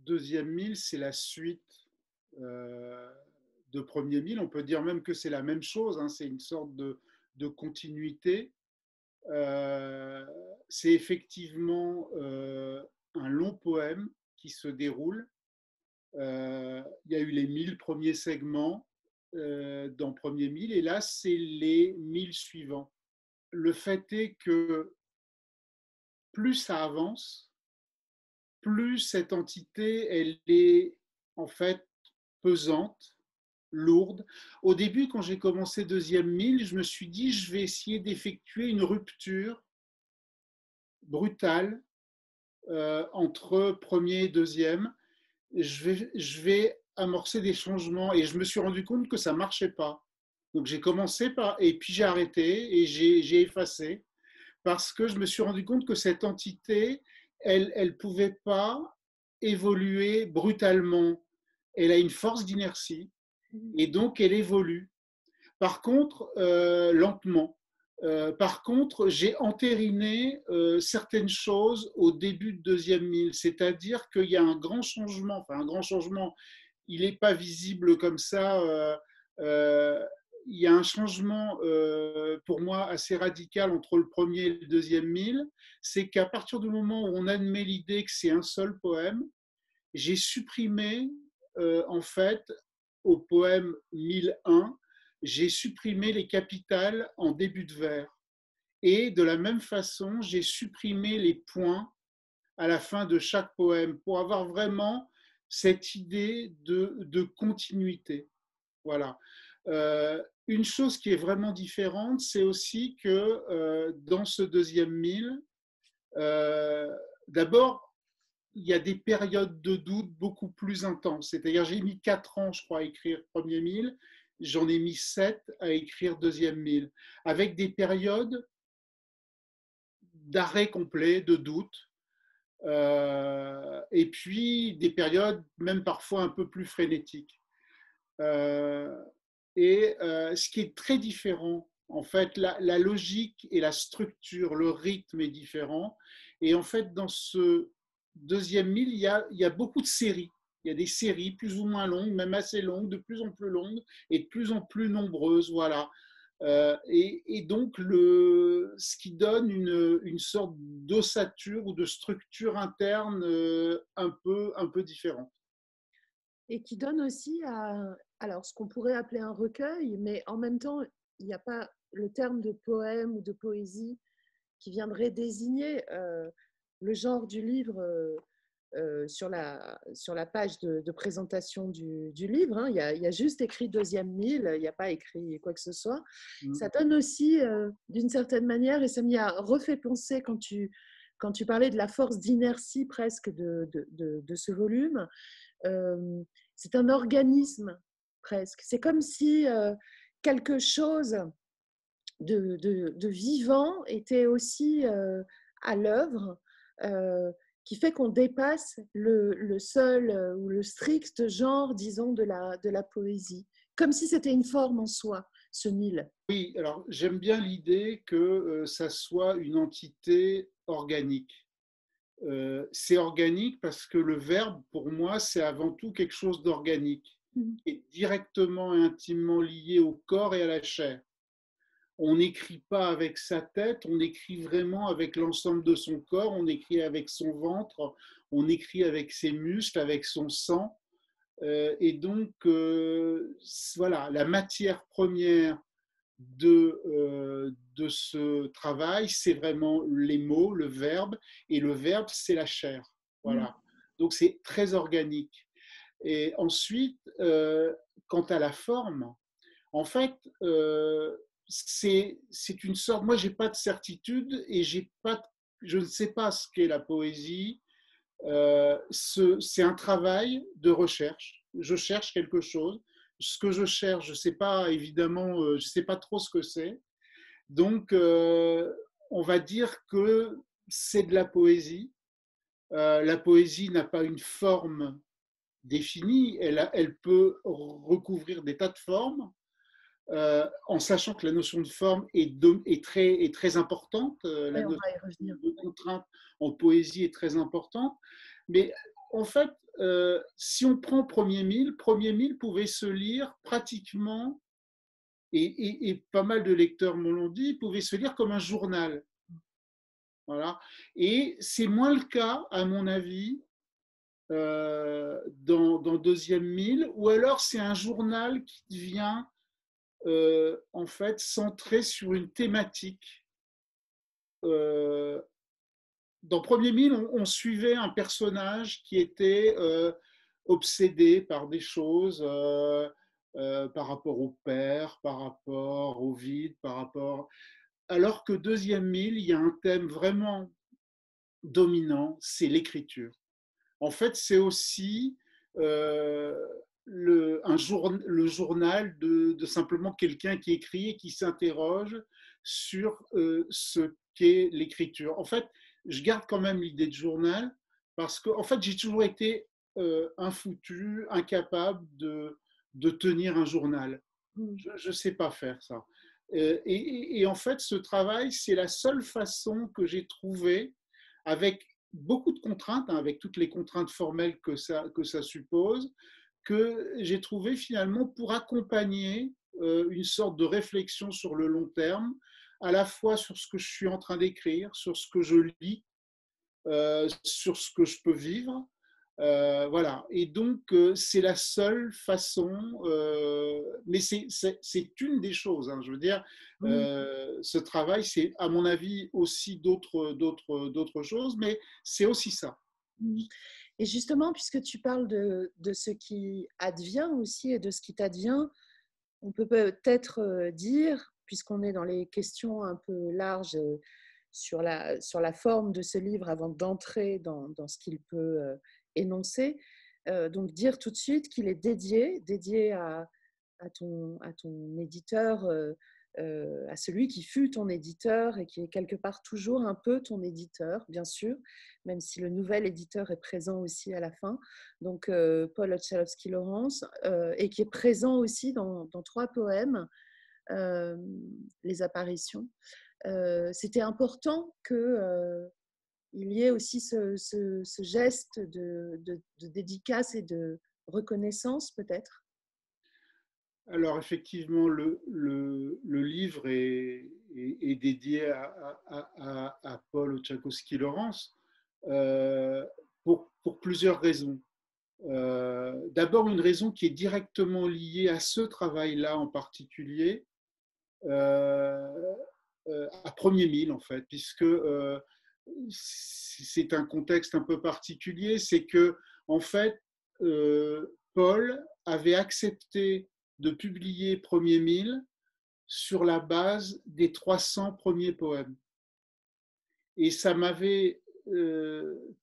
deuxième mille, c'est la suite euh, de premier mille. On peut dire même que c'est la même chose, hein, c'est une sorte de continuité. Euh, c'est effectivement un long poème qui se déroule. Il y a eu les 1000 premiers segments dans premier mille, et là, c'est les 1000 suivants. Le fait est que plus ça avance, plus cette entité, elle est en fait pesante, lourde. Au début, quand j'ai commencé deuxième mille, je me suis dit, je vais essayer d'effectuer une rupture brutale entre premier et deuxième. Je vais amorcer des changements, et je me suis rendu compte que ça ne marchait pas. Donc j'ai commencé par, et puis j'ai arrêté et j'ai effacé, parce que je me suis rendu compte que cette entité, elle pouvait pas évoluer brutalement. Elle a une force d'inertie, et donc elle évolue. Par contre, lentement. Par contre, j'ai entériné certaines choses au début de deuxième mille, c'est-à-dire qu'il y a un grand changement, enfin un grand changement, il n'est pas visible comme ça. Il y a un changement pour moi assez radical entre le premier et le deuxième mille, c'est qu'à partir du moment où on admet l'idée que c'est un seul poème, j'ai supprimé en fait au poème 1001, j'ai supprimé les capitales en début de vers. Et de la même façon, j'ai supprimé les points à la fin de chaque poème pour avoir vraiment cette idée de continuité. Voilà. Une chose qui est vraiment différente, c'est aussi que dans ce deuxième mille, euh, d'abord, il y a des périodes de doute beaucoup plus intenses. C'est-à-dire, j'ai mis 4 ans, je crois, à écrire premier mille, j'en ai mis 7 à écrire deuxième mille, avec des périodes d'arrêt complet, de doute, et puis des périodes même parfois un peu plus frénétiques. Euh, ce qui est très différent, en fait, la logique et la structure, le rythme est différent. Et en fait, dans ce deuxième mille, il y a beaucoup de séries. Il y a des séries plus ou moins longues, même assez longues, de plus en plus longues et de plus en plus nombreuses. Voilà. Et donc, ce qui donne une sorte d'ossature ou de structure interne un peu différente. Et qui donne aussi alors, ce qu'on pourrait appeler un recueil, mais en même temps, il n'y a pas le terme de poème ou de poésie qui viendrait désigner le genre du livre sur la page de présentation du livre. Hein. Il y a juste écrit deuxième mille, il n'y a pas écrit quoi que ce soit. Ça donne aussi, d'une certaine manière, et ça m'y a refait penser quand tu parlais de la force d'inertie presque de ce volume. Euh, c'est un organisme presque. C'est comme si quelque chose de vivant était aussi à l'œuvre, qui fait qu'on dépasse le seul ou le strict genre, disons, de la poésie. Comme si c'était une forme en soi, ce mille. Oui, alors j'aime bien l'idée que ça soit une entité organique. C'est organique parce que le verbe, pour moi, c'est avant tout quelque chose d'organique, Mm. et directement et intimement lié au corps et à la chair. On n'écrit pas avec sa tête, on écrit vraiment avec l'ensemble de son corps, on écrit avec son ventre, on écrit avec ses muscles, avec son sang. Et donc, voilà, la matière première de ce travail, c'est vraiment les mots, le verbe, et le verbe, c'est la chair. Mm. Voilà. Donc, c'est très organique. Et ensuite, quant à la forme, en fait, c'est une sorte. Moi, j'ai pas de certitude et je ne sais pas ce qu'est la poésie. C'est un travail de recherche. Je cherche quelque chose. Ce que je cherche, je ne sais pas, évidemment, je ne sais pas trop ce que c'est. Donc, on va dire que c'est de la poésie. La poésie n'a pas une forme définie. Elle peut recouvrir des tas de formes, en sachant que la notion de forme est très importante. La Ouais, on notion va y revenir. de contrainte en poésie est très importante. Mais en fait, si on prend Premier Mille pouvait se lire pratiquement, et pas mal de lecteurs me l'ont dit, pouvait se lire comme un journal. Voilà. Et c'est moins le cas, à mon avis, dans Deuxième Mille, ou alors c'est un journal qui devient en fait centré sur une thématique. Euh, dans Premier Mille, on suivait un personnage qui était obsédé par des choses, par rapport au père, par rapport au vide, par rapport. Alors que Deuxième Mille, il y a un thème vraiment dominant, c'est l'écriture. En fait, c'est aussi euh, le journal de simplement quelqu'un qui écrit et qui s'interroge sur ce qu'est l'écriture. En fait, je garde quand même l'idée de journal parce que, en fait, j'ai toujours été infoutu, incapable de tenir un journal. Je ne sais pas faire ça. Et en fait, ce travail, c'est la seule façon que j'ai trouvée, avec beaucoup de contraintes, hein, avec toutes les contraintes formelles que ça suppose, que j'ai trouvé finalement pour accompagner une sorte de réflexion sur le long terme, à la fois sur ce que je suis en train d'écrire, sur ce que je lis, sur ce que je peux vivre. Voilà. Et donc, c'est la seule façon, mais c'est une des choses. Hein, je veux dire, ce travail, c'est à mon avis aussi d'autres choses, mais c'est aussi ça. Et justement, puisque tu parles de ce qui advient aussi et de ce qui t'advient, on peut peut-être dire, puisqu'on est dans les questions un peu larges sur la forme de ce livre avant d'entrer dans ce qu'il peut énoncer, donc dire tout de suite qu'il est dédié à ton éditeur, à celui qui fut ton éditeur et qui est quelque part toujours un peu ton éditeur, bien sûr, même si le nouvel éditeur est présent aussi à la fin. Donc, Paul Otchalowski-Lawrence, et qui est présent aussi dans 3 poèmes, Les apparitions. C'était important qu'il y ait aussi ce geste de dédicace et de reconnaissance, peut-être. Alors effectivement, le livre est dédié à Paul Oczachowski-Lawrence pour plusieurs raisons. D'abord, une raison qui est directement liée à ce travail-là en particulier, euh, à Premier Mille en fait, puisque c'est un contexte un peu particulier, c'est que en fait, Paul avait accepté de publier Premier Mille sur la base des 300 premiers poèmes. Et ça m'avait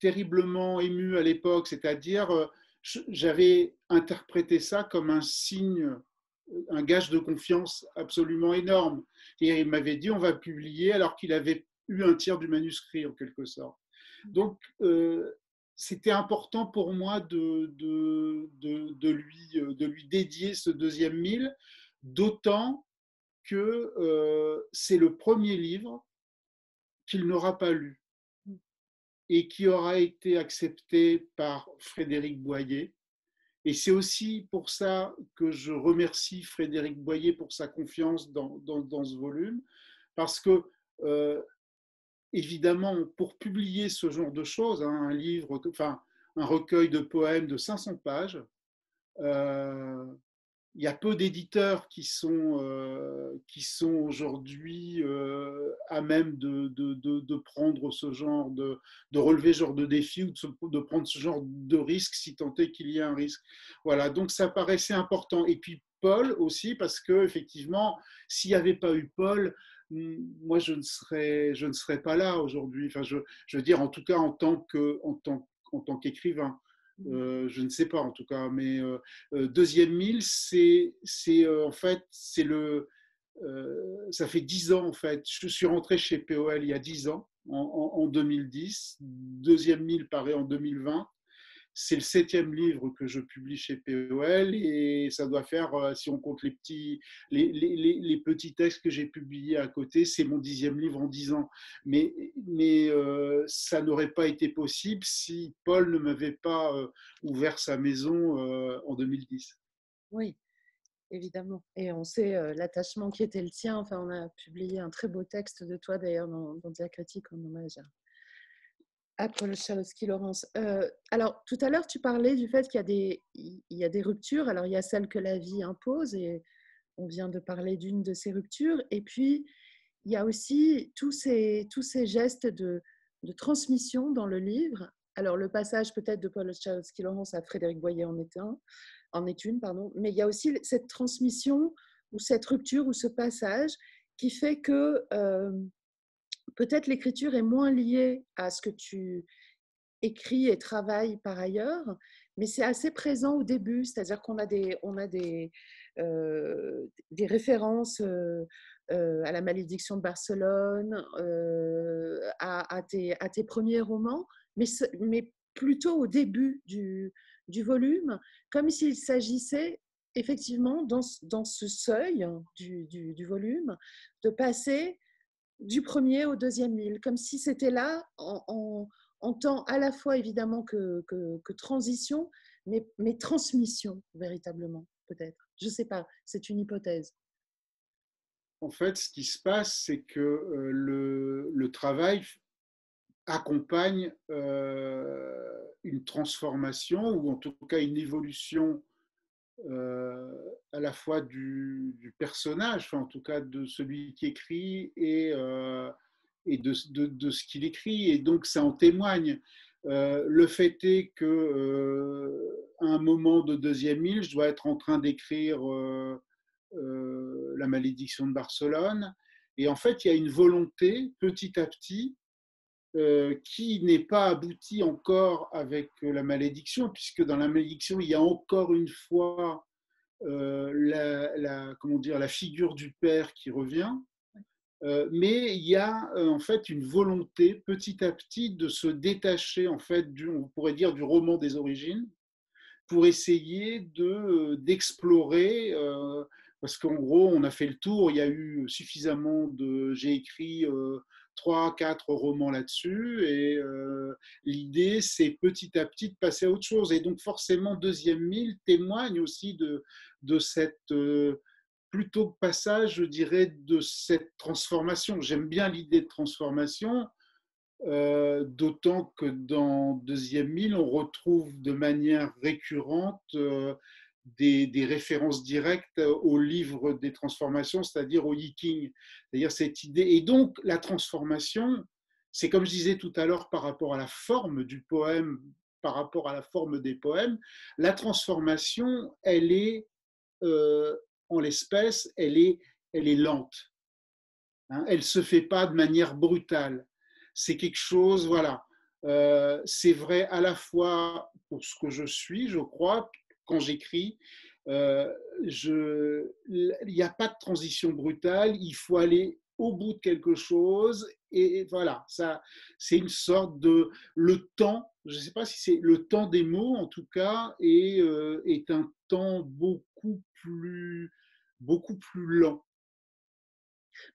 terriblement ému à l'époque, c'est-à-dire j'avais interprété ça comme un signe, un gage de confiance absolument énorme. Et il m'avait dit on va publier alors qu'il avait eu un tiers du manuscrit en quelque sorte. Donc c'était important pour moi de lui dédier ce deuxième mille, d'autant que c'est le premier livre qu'il n'aura pas lu et qui aura été accepté par Frédéric Boyer. Et c'est aussi pour ça que je remercie Frédéric Boyer pour sa confiance dans ce volume, parce que, évidemment, pour publier ce genre de choses, hein, un livre, enfin, un recueil de poèmes de 500 pages, euh, il y a peu d'éditeurs qui sont aujourd'hui à même de prendre ce genre de relever ce genre de défi ou de prendre ce genre de risque si tant est qu'il y a un risque. Voilà, donc ça paraissait important. Et puis Paul aussi, parce que effectivement, s'il n'y avait pas eu Paul, moi je ne serais pas là aujourd'hui. Enfin, je veux dire, en tout cas en tant qu'écrivain. Je ne sais pas en tout cas, mais deuxième mille, en fait, ça fait 10 ans en fait. Je suis rentré chez POL il y a 10 ans, en 2010. Deuxième mille paraît en 2020. c'est le 7e livre que je publie chez POL et ça doit faire, si on compte les petits textes que j'ai publiés à côté, c'est mon 10e livre en 10 ans. Mais ça n'aurait pas été possible si Paul ne m'avait pas ouvert sa maison en 2010. Oui, évidemment. Et on sait l'attachement qui était le tien. Enfin, on a publié un très beau texte de toi d'ailleurs dans Diacritique en hommage à Paul Czachowski-Lawrence. Alors, tout à l'heure, tu parlais du fait qu'il y a des ruptures. Alors, il y a celles que la vie impose et on vient de parler d'une de ces ruptures. Et puis, il y a aussi tous ces gestes de transmission dans le livre. Alors, le passage peut-être de Paul Czachowski-Lawrence à Frédéric Boyer en est une, pardon. Mais il y a aussi cette transmission ou cette rupture ou ce passage qui fait que peut-être l'écriture est moins liée à ce que tu écris et travailles par ailleurs, mais c'est assez présent au début, c'est-à-dire qu'on a des références à la malédiction de Barcelone, à tes premiers romans, mais plutôt au début du volume, comme s'il s'agissait effectivement dans ce seuil du volume de passer du premier au deuxième mille, comme si c'était là en temps à la fois évidemment que transition, mais transmission véritablement, peut-être. Je ne sais pas, c'est une hypothèse. En fait, ce qui se passe, c'est que le travail accompagne une transformation ou en tout cas une évolution à la fois du personnage, enfin en tout cas de celui qui écrit et de ce qu'il écrit. Et donc ça en témoigne. Le fait est que à un moment de deuxième mille, je dois être en train d'écrire La malédiction de Barcelone. Et en fait, il y a une volonté petit à petit qui n'est pas abouti encore avec la malédiction, puisque dans la malédiction, il y a encore une fois comment dire, la figure du père qui revient, mais il y a en fait une volonté petit à petit de se détacher en fait on pourrait dire du roman des origines pour essayer d'explorer parce qu'en gros on a fait le tour, il y a eu suffisamment j'ai écrit 3, 4 romans là-dessus et l'idée c'est petit à petit de passer à autre chose et donc forcément deuxième mille témoigne aussi de cette plutôt passage, je dirais, de cette transformation. J'aime bien l'idée de transformation, d'autant que dans Deuxième Mille, on retrouve de manière récurrente des références directes au livre des transformations, c'est-à-dire au Yiking. C'est-à-dire cette idée. Et donc, la transformation, c'est comme je disais tout à l'heure par rapport à la forme du poème, par rapport à la forme des poèmes, la transformation, elle est, en l'espèce, elle est lente. Hein, elle ne se fait pas de manière brutale. C'est quelque chose, voilà. C'est vrai à la fois pour ce que je suis, je crois, quand j'écris. Il n'y a pas de transition brutale, il faut aller au bout de quelque chose. Et voilà, ça, c'est une sorte de. Le temps, je ne sais pas si c'est le temps des mots, en tout cas, est un temps beaucoup plus lent.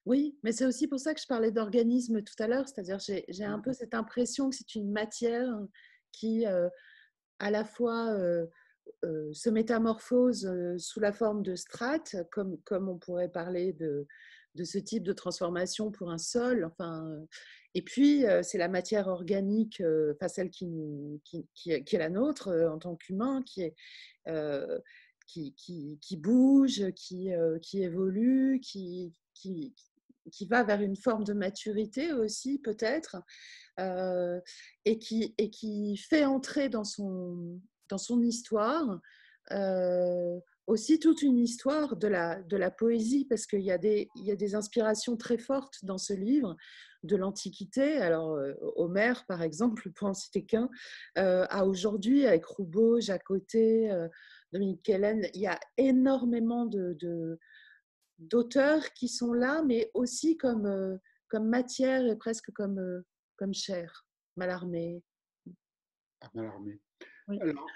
Oui, mais c'est aussi pour ça que je parlais d'organisme tout à l'heure, c'est-à-dire j'ai un peu cette impression que c'est une matière qui à la fois se métamorphose sous la forme de strates, comme on pourrait parler de ce type de transformation pour un sol. Enfin, et puis, c'est la matière organique, enfin celle qui est la nôtre en tant qu'humain, euh, qui bouge, qui évolue, qui va vers une forme de maturité aussi, peut-être, euh, et qui fait entrer dans son histoire aussi toute une histoire de la poésie, parce qu'il il y a des inspirations très fortes dans ce livre de l'Antiquité. Alors, Homère, par exemple, pour en citer qu'un, à aujourd'hui, avec Roubaud, Jacotet, Dominique Kellen, il y a énormément d'auteurs qui sont là, mais aussi comme matière et presque comme chair, Mallarmé. À Mallarmé. Oui. Alors,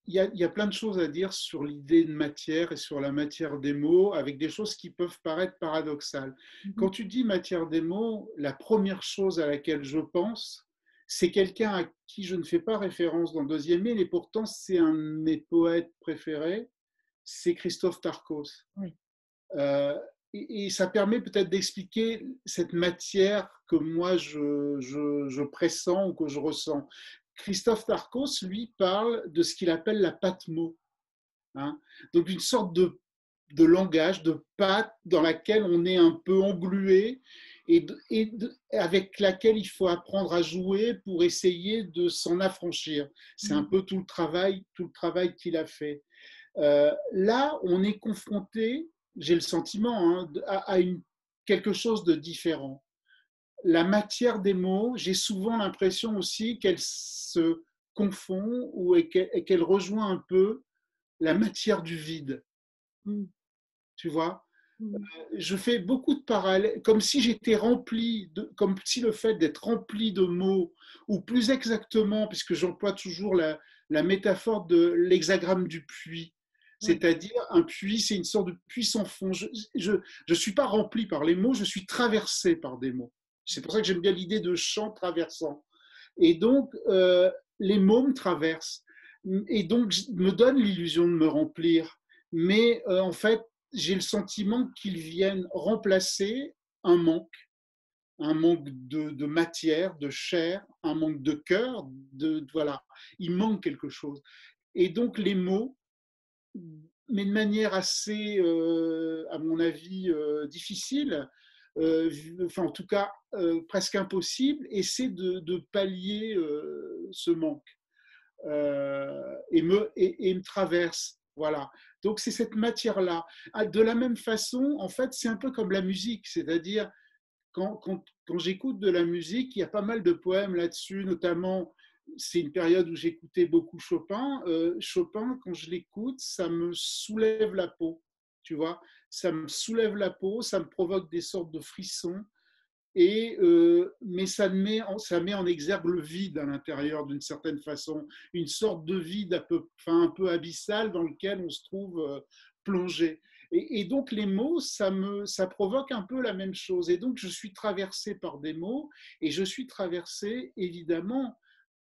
il y a plein de choses à dire sur l'idée de matière et sur la matière des mots, avec des choses qui peuvent paraître paradoxales. Mhm. Quand tu dis matière des mots, la première chose à laquelle je pense, c'est quelqu'un à qui je ne fais pas référence dans Deuxième Mille, et pourtant c'est un de mes poètes préférés, c'est Christophe Tarkos. Oui. Euh, et ça permet peut-être d'expliquer cette matière que moi je pressens ou que je ressens. Christophe Tarkos, lui, parle de ce qu'il appelle la pâte mot. Hein. Donc une sorte de langage, de pâte dans laquelle on est un peu englué avec laquelle il faut apprendre à jouer pour essayer de s'en affranchir. C'est un Mhm. peu tout le travail qu'il a fait. Là, on est confronté, j'ai le sentiment, hein, quelque chose de différent. La matière des mots, j'ai souvent l'impression aussi qu'elle se confond ou qu'elle rejoint un peu la matière du vide. Mhm. Tu vois, Mhm. je fais beaucoup de parallèles, comme si j'étais rempli, comme si le fait d'être rempli de mots, ou plus exactement, puisque j'emploie toujours la métaphore de l'hexagramme du puits, Oui. c'est-à-dire un puits, c'est une sorte de puits sans fond. Je suis pas rempli par les mots, je suis traversé par des mots. C'est pour ça que j'aime bien l'idée de champ traversant. Et donc, les mots me traversent, et donc me donnent l'illusion de me remplir. Mais en fait, j'ai le sentiment qu'ils viennent remplacer un manque de matière, de chair, un manque de cœur, voilà, il manque quelque chose. Et donc les mots, mais de manière assez, à mon avis, difficile, enfin en tout cas presque impossible, essaient de pallier ce manque et me traverse. Voilà. Donc c'est cette matière-là. De la même façon, en fait, c'est un peu comme la musique, c'est-à-dire quand j'écoute de la musique, il y a pas mal de poèmes là-dessus, notamment, c'est une période où j'écoutais beaucoup Chopin. Chopin, quand je l'écoute, ça me soulève la peau, tu vois, ça me soulève la peau, ça me provoque des sortes de frissons. Mais ça met en exergue le vide à l'intérieur d'une certaine façon, une sorte de vide un peu abyssal dans lequel on se trouve plongé. Et donc les mots, ça provoque un peu la même chose. Et donc je suis traversé par des mots, et je suis traversé évidemment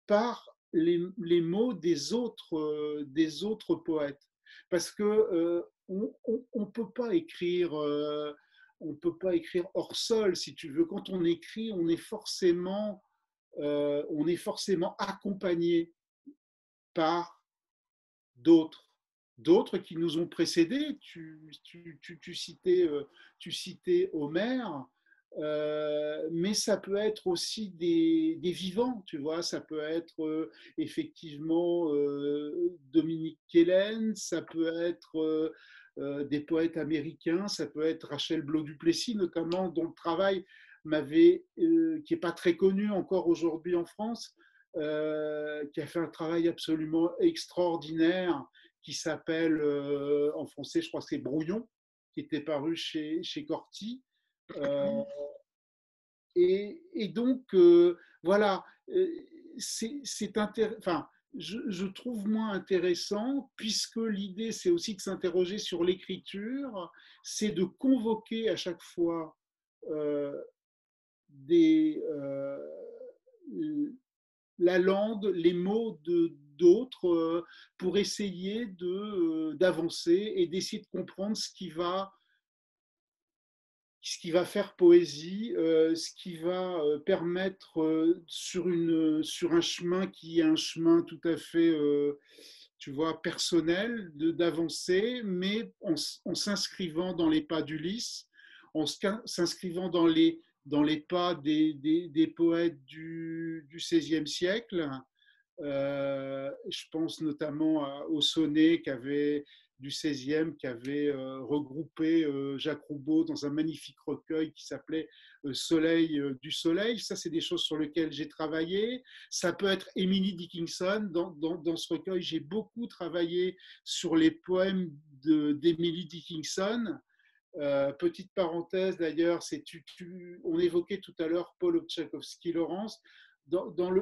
par les mots des autres poètes. Parce que on peut pas écrire on peut pas écrire hors sol, si tu veux. Quand on écrit, on est forcément accompagné par d'autres qui nous ont précédés. Tu citais Homère, mais ça peut être aussi des vivants, tu vois, ça peut être effectivement Dominique Kellen, ça peut être des poètes américains, ça peut être Rachel Bloch-Duplessis notamment, dont le travail qui n'est pas très connu encore aujourd'hui en France, qui a fait un travail absolument extraordinaire, qui s'appelle, en français, je crois que c'est Brouillon, qui était paru chez Corti. Euh, et donc, voilà, enfin, je trouve moins intéressant, puisque l'idée, c'est aussi de s'interroger sur l'écriture, c'est de convoquer à chaque fois euh, des, la langue, les mots d'autres pour essayer d'avancer et d'essayer de comprendre ce qui va faire poésie, ce qui va permettre sur un chemin qui est un chemin tout à fait, tu vois, personnel, d'avancer, mais en s'inscrivant dans les pas d'Ulysse, en s'inscrivant dans les pas des poètes du XVIe siècle. Je pense notamment au sonnet du 16e qui avait regroupé Jacques Roubaud dans un magnifique recueil qui s'appelait Soleil du Soleil. Ça, c'est des choses sur lesquelles j'ai travaillé. Ça peut être Emily Dickinson. Dans ce recueil, j'ai beaucoup travaillé sur les poèmes d'Emily Dickinson. Petite parenthèse d'ailleurs, on évoquait tout à l'heure Paul Tchaikovsky-Laurence.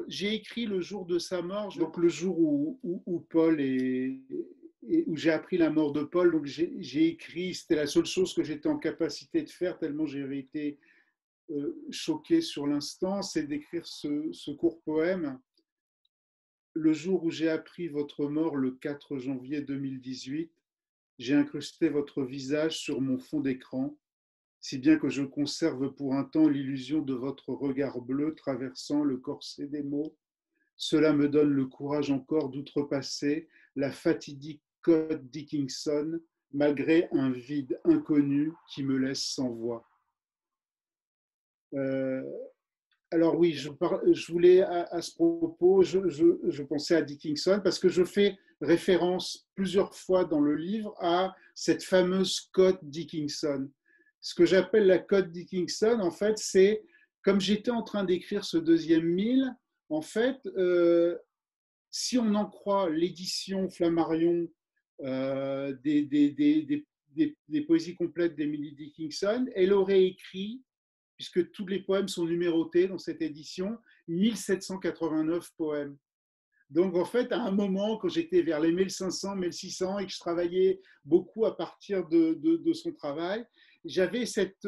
j'ai écrit le jour de sa mort, donc le jour où Paul où j'ai appris la mort de Paul. Donc j'ai écrit, c'était la seule chose que j'étais en capacité de faire, tellement j'avais été choqué sur l'instant, c'est d'écrire ce court poème. Le jour où j'ai appris votre mort, le 4 janvier 2018, j'ai incrusté votre visage sur mon fond d'écran, si bien que je conserve pour un temps l'illusion de votre regard bleu traversant le corset des mots. Cela me donne le courage encore d'outrepasser la fatidique côte Dickinson, malgré un vide inconnu qui me laisse sans voix. Euh, alors oui, je voulais à ce propos, je pensais à Dickinson parce que je fais référence plusieurs fois dans le livre à cette fameuse cote Dickinson. Ce que j'appelle la cote Dickinson, en fait, c'est comme j'étais en train d'écrire ce deuxième mille, en fait, si on en croit l'édition Flammarion des poésies complètes d'Emily Dickinson, elle aurait écrit, puisque tous les poèmes sont numérotés dans cette édition, 1789 poèmes. Donc en fait, à un moment, quand j'étais vers les 1500, 1600 et que je travaillais beaucoup à partir de son travail, j'avais cette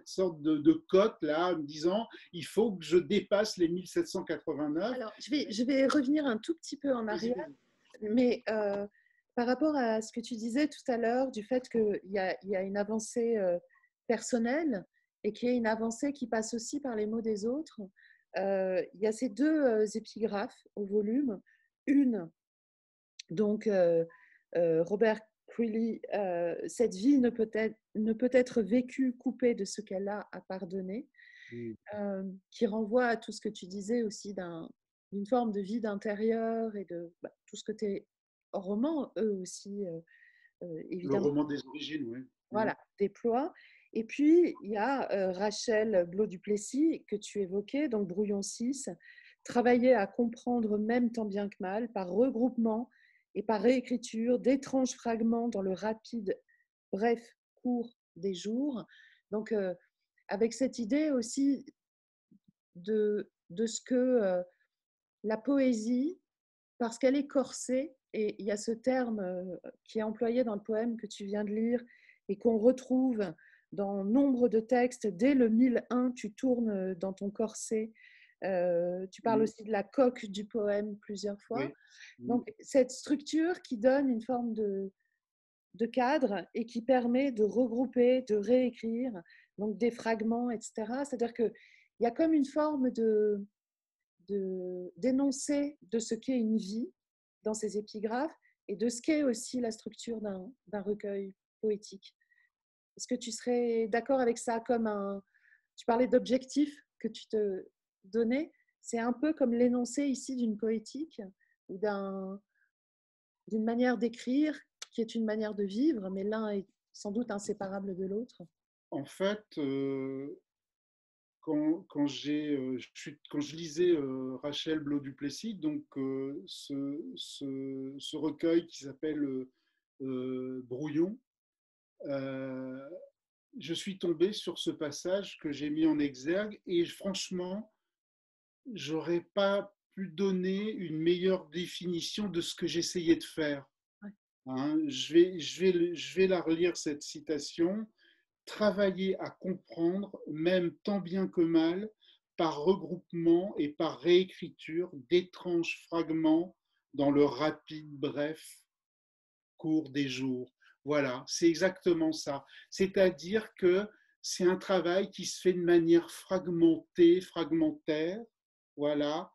sorte de cote là, me disant il faut que je dépasse les 1789. Alors, je vais revenir un tout petit peu en arrière, mais par rapport à ce que tu disais tout à l'heure, du fait qu'il y a une avancée personnelle et qu'il y a une avancée qui passe aussi par les mots des autres, il y a ces deux épigraphes au volume. Une, donc, Robert Creeley, cette vie ne peut être vécue coupée de ce qu'elle a à pardonner, qui renvoie à tout ce que tu disais aussi d'une forme de vide intérieur et de tout ce que tes romans, eux aussi, Le évidemment, roman des origines, oui. voilà, déploient. Et puis, il y a Rachel Blaud-Duplessis, que tu évoquais, donc Brouillon 6, travailler à comprendre même tant bien que mal, par regroupement et par réécriture d'étranges fragments dans le rapide, bref, court des jours. Donc, avec cette idée aussi de ce que la poésie, parce qu'elle est corsée, et il y a ce terme qui est employé dans le poème que tu viens de lire et qu'on retrouve dans nombre de textes. Dès le 1001, tu tournes dans ton corset. Tu parles aussi de la coque du poème plusieurs fois. Oui. Donc, cette structure qui donne une forme de cadre et qui permet de regrouper, de réécrire, donc des fragments, etc. C'est-à-dire qu'il y a comme une forme d'énoncer de ce qu'est une vie dans ces épigraphes et de ce qu'est aussi la structure d'un recueil poétique. Est-ce que tu serais d'accord avec ça comme tu parlais d'objectifs que tu te donnais, c'est un peu comme l'énoncé ici d'une poétique ou d'une manière d'écrire qui est une manière de vivre, mais l'un est sans doute inséparable de l'autre. En fait, quand je lisais Rachel Blaud-Duplessis, donc ce recueil qui s'appelle Brouillon, euh, je suis tombé sur ce passage que j'ai mis en exergue et franchement, j'aurais pas pu donner une meilleure définition de ce que j'essayais de faire. Ouais. Hein, je vais la relire, cette citation. Travailler à comprendre, même tant bien que mal, par regroupement et par réécriture d'étranges fragments dans le rapide, bref, cours des jours. Voilà, c'est exactement ça. C'est-à-dire que c'est un travail qui se fait de manière fragmentée, fragmentaire, voilà.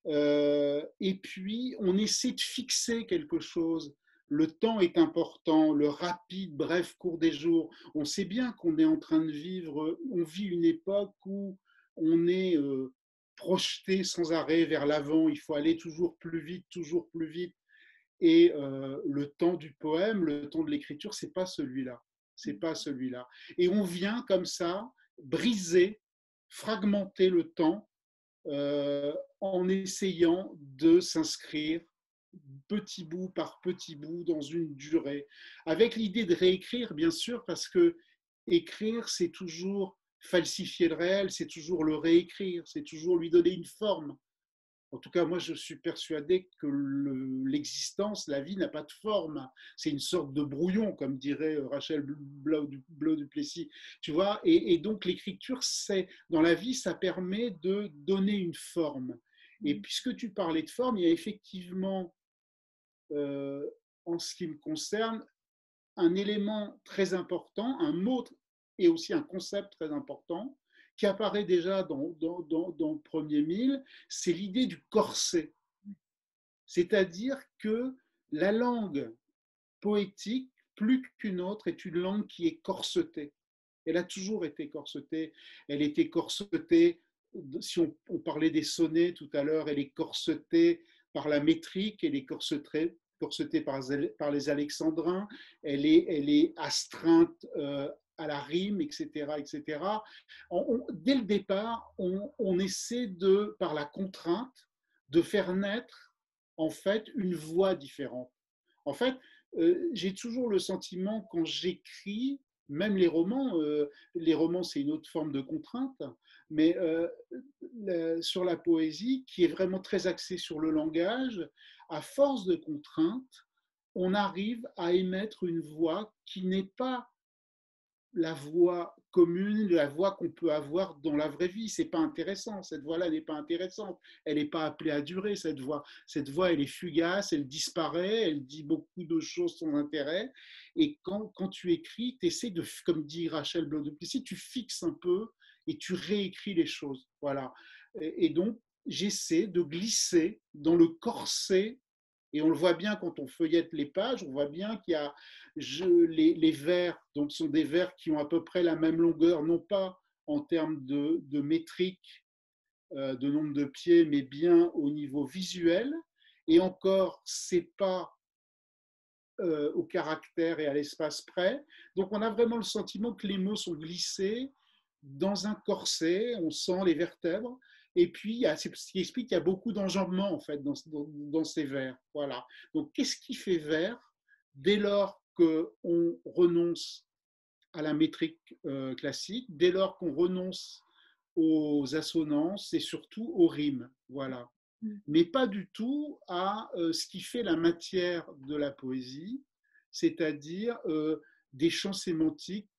Et puis, on essaie de fixer quelque chose. Le temps est important, le rapide, bref, cours des jours. On sait bien qu'on est en train de vivre, on vit une époque où on est projeté sans arrêt vers l'avant. Il faut aller toujours plus vite, toujours plus vite. Et le temps du poème, le temps de l'écriture, c'est pas celui-là. C'est pas celui-là. Et on vient comme ça briser, fragmenter le temps en essayant de s'inscrire petit bout par petit bout dans une durée, avec l'idée de réécrire, bien sûr, parce que écrire, c'est toujours falsifier le réel, c'est toujours le réécrire, c'est toujours lui donner une forme. En tout cas, moi, je suis persuadé que l'existence, la vie n'a pas de forme. C'est une sorte de brouillon, comme dirait Rachel Blau-Duplessis. Tu vois, et donc l'écriture, c'est dans la vie, ça permet de donner une forme. Et puisque tu parlais de forme, il y a effectivement, en ce qui me concerne, un élément très important, un mot et aussi un concept très important qui apparaît déjà dans le premier mille, c'est l'idée du corset. C'est-à-dire que la langue poétique, plus qu'une autre, est une langue qui est corsetée. Elle a toujours été corsetée. Elle était corsetée, si on parlait des sonnets tout à l'heure, elle est corsetée par la métrique, elle est corsetée par les alexandrins, elle est astreinte à la rime, etc. etc. Dès le départ, on essaie de, par la contrainte, de faire naître en fait une voix différente. En fait, j'ai toujours le sentiment quand j'écris, même les romans c'est une autre forme de contrainte, mais sur la poésie qui est vraiment très axée sur le langage, à force de contraintes, on arrive à émettre une voix qui n'est pas la voix commune, la voix qu'on peut avoir dans la vraie vie. C'est pas intéressant. Cette voix-là n'est pas intéressante. Elle n'est pas appelée à durer, cette voix. Cette voix, elle est fugace, elle disparaît, elle dit beaucoup de choses sans intérêt. Et quand tu écris, tu essaies de, comme dit Rachel Blau-Duplessis, tu fixes un peu et tu réécris les choses. Voilà. Et donc, j'essaie de glisser dans le corset. Et on le voit bien quand on feuillette les pages, on voit bien qu'il y a les vers, donc sont des vers qui ont à peu près la même longueur, non pas en termes de métrique, de nombre de pieds, mais bien au niveau visuel. Et encore, c'est pas au caractère et à l'espace près. Donc on a vraiment le sentiment que les mots sont glissés dans un corset, on sent les vertèbres. Et puis, c'est ce qui explique qu'il y a beaucoup d'enjambements en fait dans ces vers. Voilà. Donc, qu'est-ce qui fait vers dès lors qu'on renonce à la métrique classique, dès lors qu'on renonce aux assonances et surtout aux rimes. Voilà. Mais pas du tout à ce qui fait la matière de la poésie, c'est-à-dire des champs sémantiques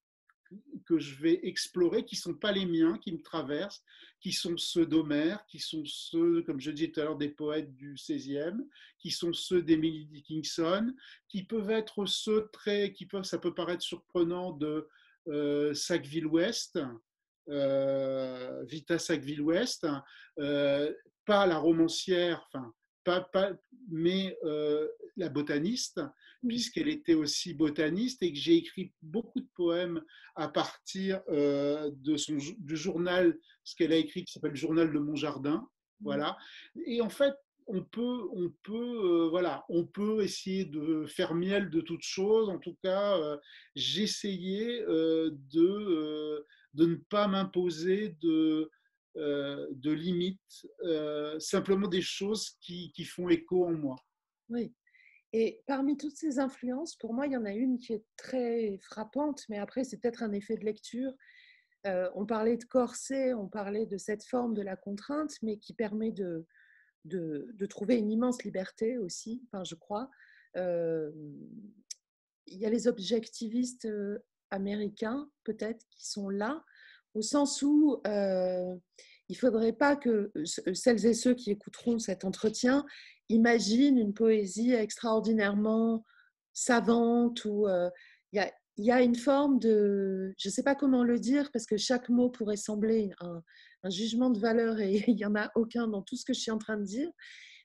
que je vais explorer, qui ne sont pas les miens, qui me traversent, qui sont ceux d'Homère, qui sont ceux, comme je disais tout à l'heure, des poètes du XVIe, qui sont ceux d'Emily Dickinson, qui peuvent être ceux ça peut paraître surprenant de Sackville-West, Vita Sackville-West, pas la romancière, enfin, mais la botaniste, puisqu'elle était aussi botaniste et que j'ai écrit beaucoup de poèmes à partir du journal, ce qu'elle a écrit qui s'appelle le Journal de mon jardin. Voilà. Et en fait, on peut essayer de faire miel de toutes choses. En tout cas, j'essayais de ne pas m'imposer de limites, simplement des choses qui font écho en moi. Oui. Et parmi toutes ces influences, pour moi, il y en a une qui est très frappante, mais après, c'est peut-être un effet de lecture. On parlait de corset, on parlait de cette forme de la contrainte, mais qui permet de trouver une immense liberté aussi, enfin, je crois. Euh, il y a les objectivistes américains, peut-être, qui sont là, au sens où il ne faudrait pas que celles et ceux qui écouteront cet entretien imaginent une poésie extraordinairement savante ou il y a une forme de, je ne sais pas comment le dire, parce que chaque mot pourrait sembler un jugement de valeur et il n'y en a aucun dans tout ce que je suis en train de dire,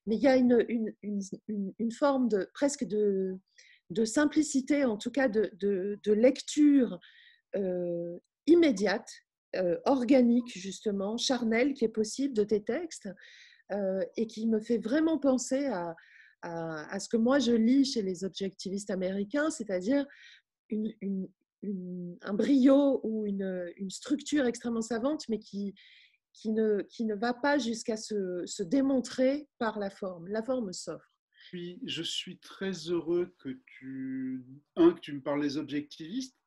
mais il y a une forme de, presque de simplicité, en tout cas de lecture immédiate, organique justement, charnelle, qui est possible de tes textes et qui me fait vraiment penser à ce que moi je lis chez les objectivistes américains, c'est-à-dire un brio ou une structure extrêmement savante, mais qui ne va pas jusqu'à se démontrer par la forme. La forme s'offre. Puis, je suis très heureux que tu me parles des objectivistes,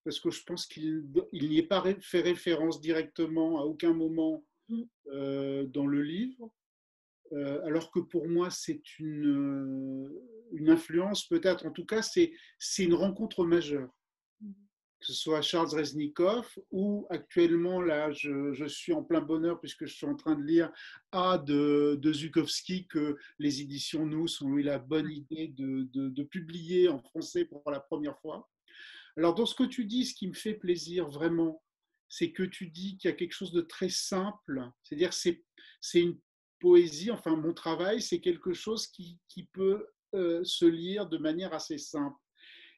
parce que je pense qu'il n'y est pas fait référence directement à aucun moment Mm. dans le livre, alors que pour moi, c'est une influence, peut-être, en tout cas, c'est une rencontre majeure. Que ce soit Charles Reznikov ou actuellement, là, je suis en plein bonheur puisque je suis en train de lire A de Zhukovsky, que les éditions Nous ont eu la bonne idée de publier en français pour la première fois. Alors, dans ce que tu dis, ce qui me fait plaisir vraiment, c'est que tu dis qu'il y a quelque chose de très simple, c'est-à-dire c'est une poésie, enfin mon travail, c'est quelque chose qui peut se lire de manière assez simple.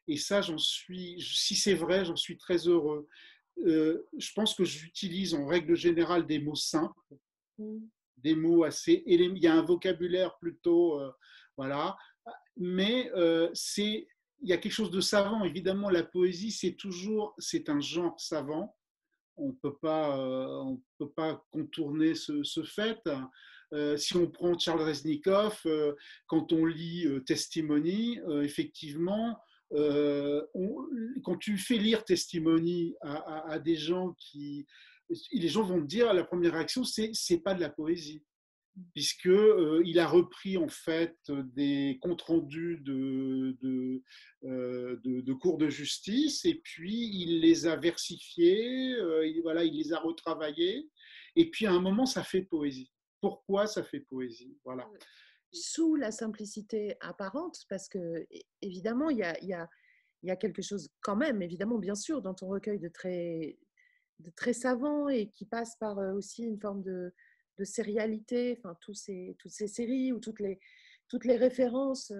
Et ça, si c'est vrai, j'en suis très heureux. Je pense que j'utilise en règle générale des mots simples, Mm. des mots assez il y a un vocabulaire plutôt, voilà, mais il y a quelque chose de savant. Évidemment, la poésie, c'est un genre savant. On peut pas contourner ce fait. Si on prend Charles Reznikov, quand on lit Testimony, effectivement, quand tu fais lire Testimony à des gens les gens vont te dire, la première réaction, c'est pas de la poésie, puisque il a repris en fait des comptes rendus de cours de justice, et puis il les a versifiés, voilà, il les a retravaillés, et puis à un moment ça fait poésie. Pourquoi ça fait poésie? Voilà. Sous la simplicité apparente, parce que évidemment, il y a quelque chose quand même, évidemment, bien sûr, dans ton recueil de très savant et qui passe par aussi une forme de sérialité, enfin, toutes ces séries ou toutes les références,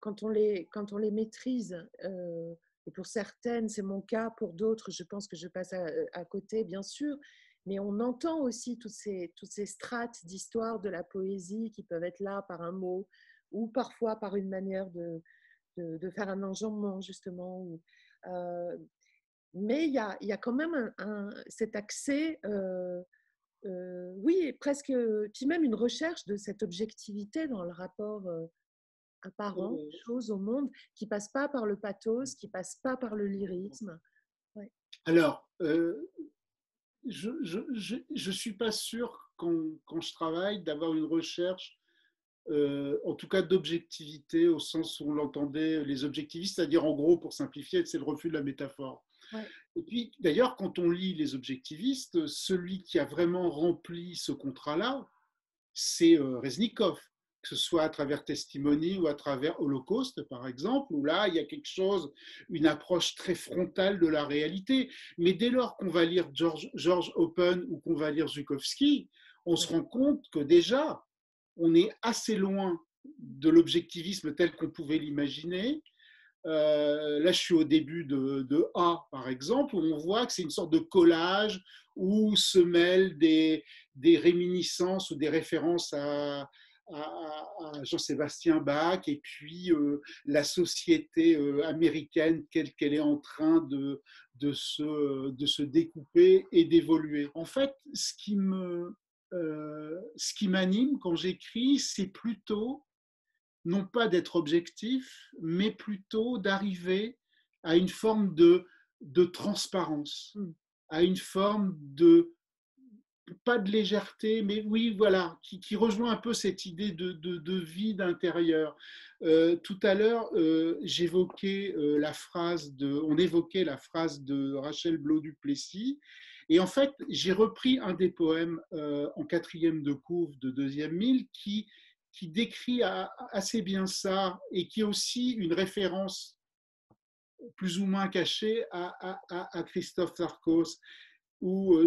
quand on les maîtrise, et pour certaines, c'est mon cas, pour d'autres, je pense que je passe à côté, bien sûr, mais on entend aussi toutes ces strates d'histoire de la poésie qui peuvent être là par un mot ou parfois par une manière de faire un enjambement, justement. Euh, mais il y a quand même cet accès, oui, presque, puis même une recherche de cette objectivité dans le rapport apparent, chose au monde, qui passe pas par le pathos, qui passe pas par le lyrisme. Ouais. Alors, je suis pas sûr quand je travaille d'avoir une recherche, en tout cas d'objectivité, au sens où on l'entendait les objectivistes, c'est-à-dire en gros, pour simplifier, c'est le refus de la métaphore. Ouais. Et puis d'ailleurs, quand on lit les objectivistes, celui qui a vraiment rempli ce contrat-là, c'est Reznikov, que ce soit à travers Testimony ou à travers Holocauste, par exemple, où là, il y a quelque chose, une approche très frontale de la réalité. Mais dès lors qu'on va lire George Open ou qu'on va lire Zhukovsky, on se rend compte que déjà, on est assez loin de l'objectivisme tel qu'on pouvait l'imaginer. Là, je suis au début de A, par exemple, où on voit que c'est une sorte de collage où se mêlent des réminiscences ou des références à Jean-Sébastien Bach, et puis la société américaine qu'elle est en train de se découper et d'évoluer. En fait, ce qui m'anime quand j'écris, c'est plutôt non pas d'être objectif, mais plutôt d'arriver à une forme de transparence, à une forme pas de légèreté, mais oui, voilà, qui rejoint un peu cette idée de vide intérieur. Tout à l'heure, on évoquait la phrase de Rachel Blau-Duplessis, et en fait, j'ai repris un des poèmes en quatrième de couve de deuxième mille qui décrit assez bien ça, et qui est aussi une référence plus ou moins cachée à Christophe Sarkos, où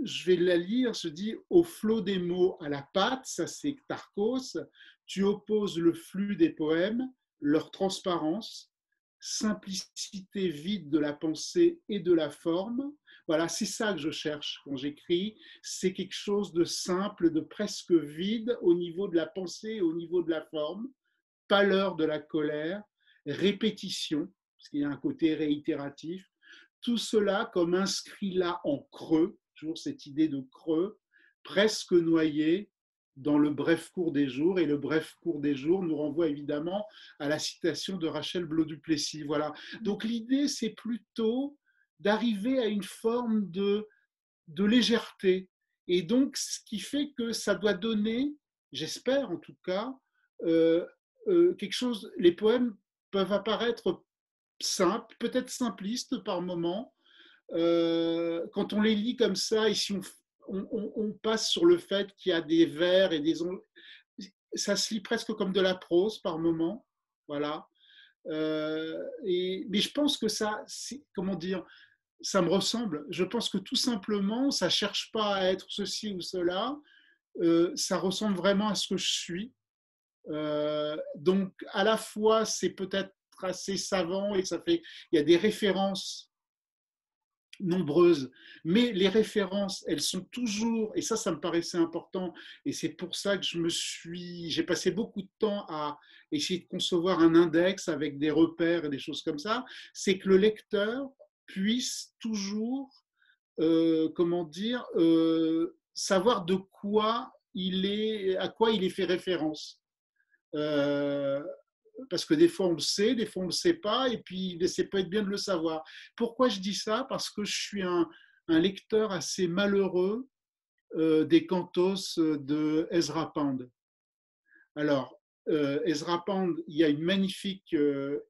je vais la lire, je dis au flot des mots à la patte, ça c'est Tarkos, tu opposes le flux des poèmes, leur transparence, simplicité vide de la pensée et de la forme. Voilà, c'est ça que je cherche quand j'écris, c'est quelque chose de simple, de presque vide au niveau de la pensée et au niveau de la forme, pâleur de la colère, répétition, parce qu'il y a un côté réitératif, tout cela comme inscrit là en creux, toujours cette idée de creux, presque noyé dans le bref cours des jours. Et le bref cours des jours nous renvoie évidemment à la citation de Rachel Blau-Duplessis. Voilà. Donc l'idée, c'est plutôt d'arriver à une forme de légèreté. Et donc, ce qui fait que ça doit donner, j'espère en tout cas, euh, quelque chose. Les poèmes peuvent apparaître simples, peut-être simplistes par moments. Quand on les lit comme ça, et si on passe sur le fait qu'il y a des vers et des ça se lit presque comme de la prose par moment, voilà. Mais je pense que ça, comment dire, ça me ressemble. Je pense que tout simplement, ça cherche pas à être ceci ou cela. Ça ressemble vraiment à ce que je suis. Donc, à la fois, c'est peut-être assez savant et ça fait, il y a des références nombreuses, mais les références, elles sont toujours, et ça me paraissait important, et c'est pour ça que j'ai passé beaucoup de temps à essayer de concevoir un index avec des repères et des choses comme ça, c'est que le lecteur puisse toujours, comment dire, savoir à quoi il est fait référence. Euh, Parce que des fois on le sait, des fois on ne le sait pas, et puis c'est peut être bien de le savoir. Pourquoi je dis ça? Parce que je suis un lecteur assez malheureux des cantos de Ezra Pound. Alors, Ezra Pound, il y a une magnifique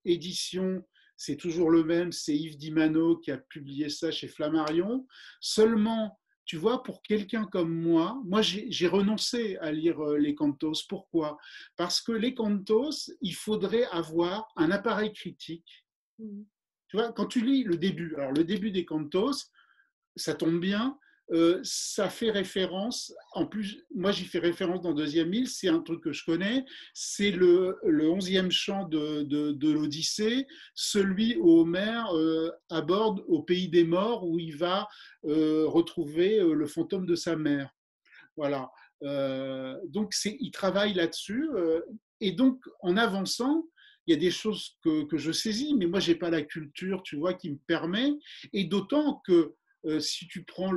édition, c'est toujours le même, c'est Yves Dimano qui a publié ça chez Flammarion. Seulement, tu vois, pour quelqu'un comme moi j'ai renoncé à lire les cantos. Pourquoi? Parce que les cantos, il faudrait avoir un appareil critique. Mhm. Tu vois, quand tu lis le début, alors le début des cantos, ça tombe bien, ça fait référence, en plus, moi j'y fais référence dans Deuxième Île, c'est un truc que je connais, c'est le 11e chant de l'Odyssée, celui où Homère aborde au pays des morts, où il va retrouver le fantôme de sa mère. Voilà. Donc il travaille là-dessus, et donc en avançant, il y a des choses que je saisis, mais moi, je n'ai pas la culture, tu vois, qui me permet. Et d'autant que si tu prends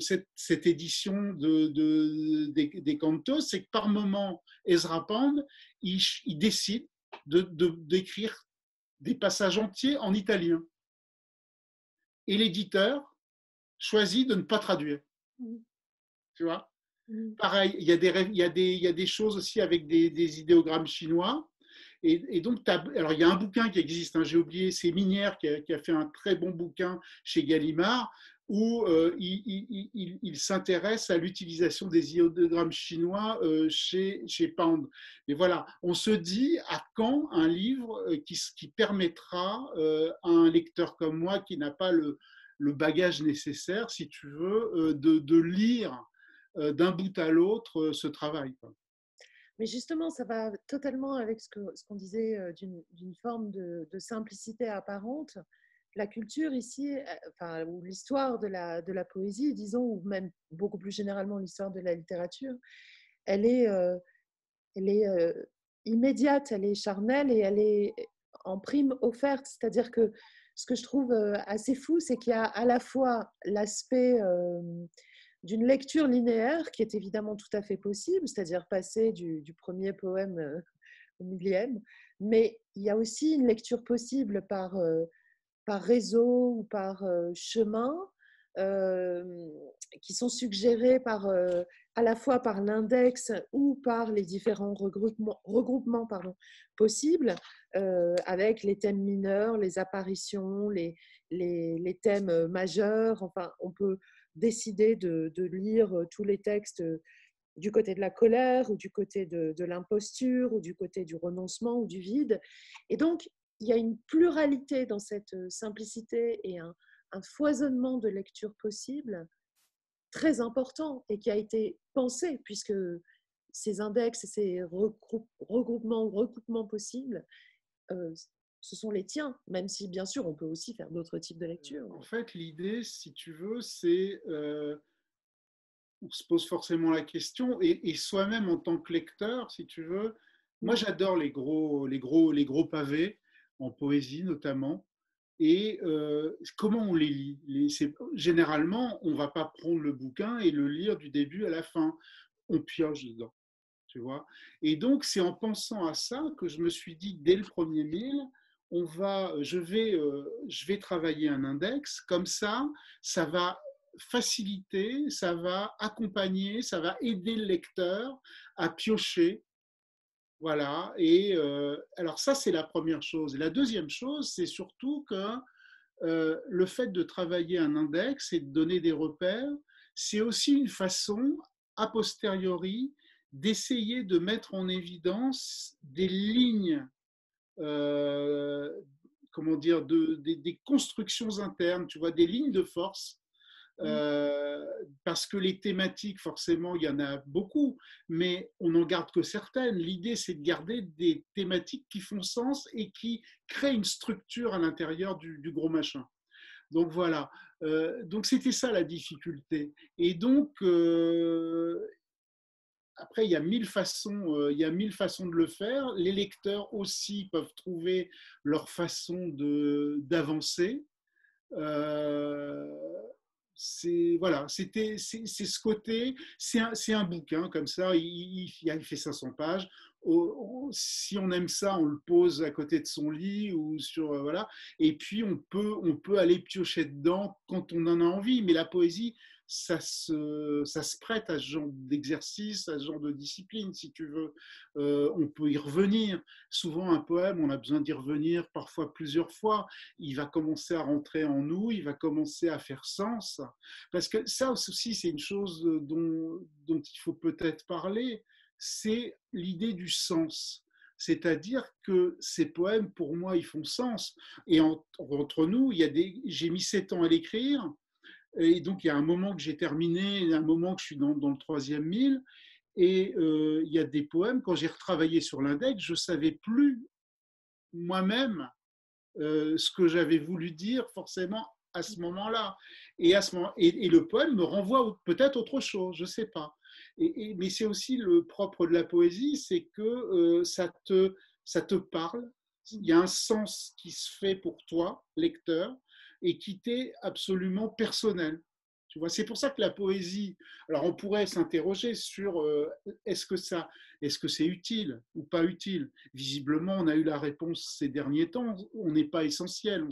cette édition des cantos, c'est que par moment, Ezra Pound, il décide d'écrire des passages entiers en italien. Et l'éditeur choisit de ne pas traduire, Mhm. tu vois. Mhm. Pareil, il y a des choses aussi avec des idéogrammes chinois. Et donc, alors, il y a un bouquin qui existe, hein, j'ai oublié, c'est Minière qui a fait un très bon bouquin chez Gallimard, où il s'intéresse à l'utilisation des idéogrammes chinois chez Pound. Et voilà, on se dit à quand un livre qui permettra à un lecteur comme moi qui n'a pas le bagage nécessaire, si tu veux, de lire d'un bout à l'autre ce travail, quoi. Mais justement, ça va totalement avec ce qu'on disait d'une forme de simplicité apparente. La culture ici, enfin, ou l'histoire de la poésie, disons, ou même beaucoup plus généralement l'histoire de la littérature, elle est, euh, elle est immédiate, elle est charnelle et elle est en prime offerte. C'est-à-dire que ce que je trouve assez fou, c'est qu'il y a à la fois l'aspect d'une lecture linéaire qui est évidemment tout à fait possible, c'est-à-dire passer du premier poème au millième, mais il y a aussi une lecture possible par réseau ou par chemin euh, qui sont suggérés à la fois par l'index ou par les différents regroupements possibles, avec les thèmes mineurs, les apparitions, les thèmes majeurs. Enfin, on peut décider de lire tous les textes du côté de la colère ou du côté de l'imposture ou du côté du renoncement ou du vide. Et donc, il y a une pluralité dans cette simplicité et un foisonnement de lectures possibles très important et qui a été pensé puisque ces index et ces regroupements ou recoupements possibles, euh, ce sont les tiens, même si bien sûr on peut aussi faire d'autres types de lectures. En fait, l'idée, si tu veux, c'est on se pose forcément la question, et soi-même en tant que lecteur, si tu veux, moi j'adore les gros pavés, en poésie notamment, et comment on les lit généralement, on ne va pas prendre le bouquin et le lire du début à la fin, on pioche dedans, tu vois. Et donc c'est en pensant à ça que je me suis dit, dès le premier mille, je vais travailler un index, comme ça va faciliter, ça va accompagner, ça va aider le lecteur à piocher. Voilà, et alors ça, c'est la première chose. Et la deuxième chose, c'est surtout que le fait de travailler un index et de donner des repères, c'est aussi une façon, a posteriori, d'essayer de mettre en évidence des lignes, euh, comment dire, des constructions internes, tu vois, des lignes de force. Mm. Parce que les thématiques, forcément, il y en a beaucoup, mais on n'en garde que certaines. L'idée, c'est de garder des thématiques qui font sens et qui créent une structure à l'intérieur du gros machin. Donc voilà. Donc c'était ça la difficulté. Et donc, après, il y a mille façons de le faire. Les lecteurs aussi peuvent trouver leur façon d'avancer. Euh, c'est voilà, c'est ce côté, c'est un bouquin comme ça, il fait 500 pages. Si on aime ça, on le pose à côté de son lit ou sur voilà, et puis on peut aller piocher dedans quand on en a envie. Mais la poésie, ça se prête à ce genre d'exercice, à ce genre de discipline, si tu veux. On peut y revenir. Souvent, un poème, on a besoin d'y revenir parfois plusieurs fois. Il va commencer à rentrer en nous, il va commencer à faire sens. Parce que ça aussi, c'est une chose dont il faut peut-être parler, c'est l'idée du sens. C'est-à-dire que ces poèmes, pour moi, ils font sens. Et entre nous, j'ai mis 7 ans à l'écrire. Et donc, il y a un moment que j'ai terminé, un moment que je suis dans le troisième mille. Et il y a des poèmes, quand j'ai retravaillé sur l'index, je ne savais plus moi-même ce que j'avais voulu dire forcément à ce moment-là. Et le poème me renvoie peut-être autre chose, je ne sais pas. Mais c'est aussi le propre de la poésie, c'est que ça te parle, il y a un sens qui se fait pour toi, lecteur, et qui t'est absolument personnel. Tu vois, c'est pour ça que la poésie, alors on pourrait s'interroger sur est-ce que est-ce que c'est utile ou pas utile. Visiblement, on a eu la réponse ces derniers temps. On n'est pas essentiel.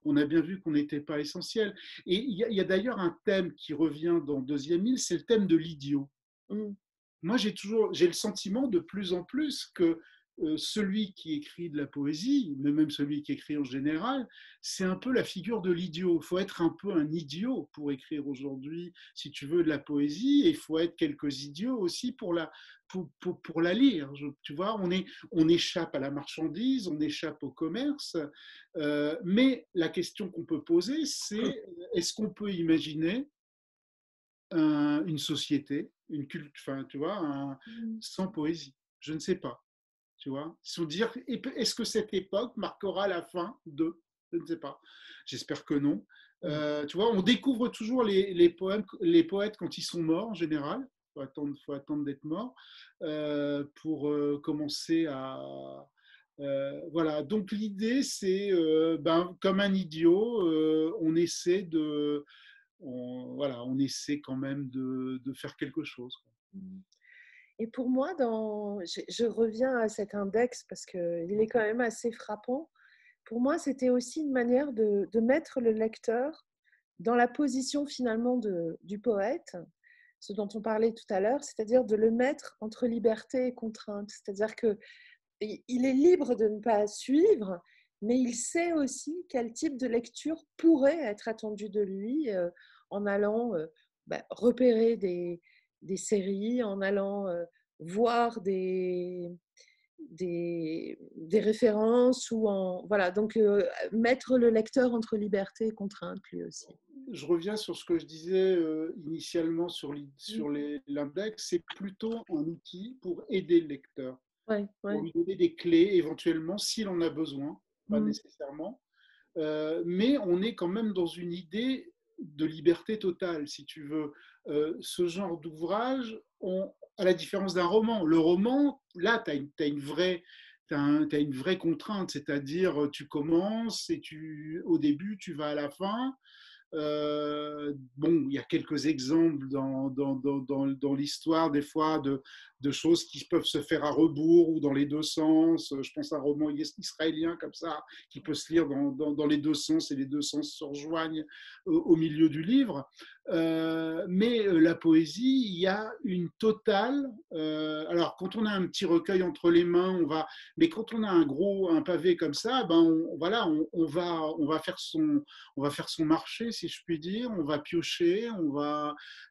On a bien vu qu'on n'était pas essentiel. Et il y a d'ailleurs un thème qui revient dans Deuxième Île, c'est le thème de l'idiot. Mm. Moi, j'ai le sentiment de plus en plus que celui qui écrit de la poésie, mais même celui qui écrit en général, c'est un peu la figure de l'idiot. Il faut être un peu un idiot pour écrire aujourd'hui, si tu veux, de la poésie, et il faut être quelques idiots aussi pour la lire. Tu vois, on échappe à la marchandise, on échappe au commerce, mais la question qu'on peut poser, c'est est-ce qu'on peut imaginer une société, une culte, enfin, tu vois, Mm. sans poésie. Je ne sais pas, tu vois. Sans dire, est-ce que cette époque marquera la fin de, je ne sais pas. J'espère que non. Mm. Tu vois, on découvre toujours les poètes quand ils sont morts en général. Faut attendre d'être mort pour commencer à. Voilà. Donc l'idée, c'est, comme un idiot, on essaie on essaie quand même de faire quelque chose. Mm. Et pour moi, je reviens à cet index parce qu'il est quand même assez frappant. Pour moi, c'était aussi une manière de mettre le lecteur dans la position finalement du poète, ce dont on parlait tout à l'heure, c'est-à-dire de le mettre entre liberté et contrainte. C'est-à-dire qu'il est libre de ne pas suivre, mais il sait aussi quel type de lecture pourrait être attendu de lui en allant repérer des séries, en allant voir des références ou voilà, donc mettre le lecteur entre liberté et contrainte lui aussi. Je reviens sur ce que je disais initialement Mm. sur l'index, c'est plutôt un outil pour aider le lecteur, Ouais, pour ouais. lui donner des clés éventuellement s'il en a besoin, pas Mm. nécessairement. Mais on est quand même dans une idée de liberté totale, si tu veux. Ce genre d'ouvrage, à la différence d'un roman, le roman, là, tu as une vraie. T'as une vraie contrainte, c'est-à-dire tu commences et au début tu vas à la fin. Bon, il y a quelques exemples dans l'histoire, des fois, de choses qui peuvent se faire à rebours ou dans les deux sens. Je pense à un roman israélien comme ça, qui peut se lire dans les deux sens, et les deux sens se rejoignent au milieu du livre. Mais la poésie, il y a une totale. Alors, quand on a un petit recueil entre les mains, mais quand on a un pavé comme ça, ben voilà, on va faire son marché, si je puis dire. On va piocher,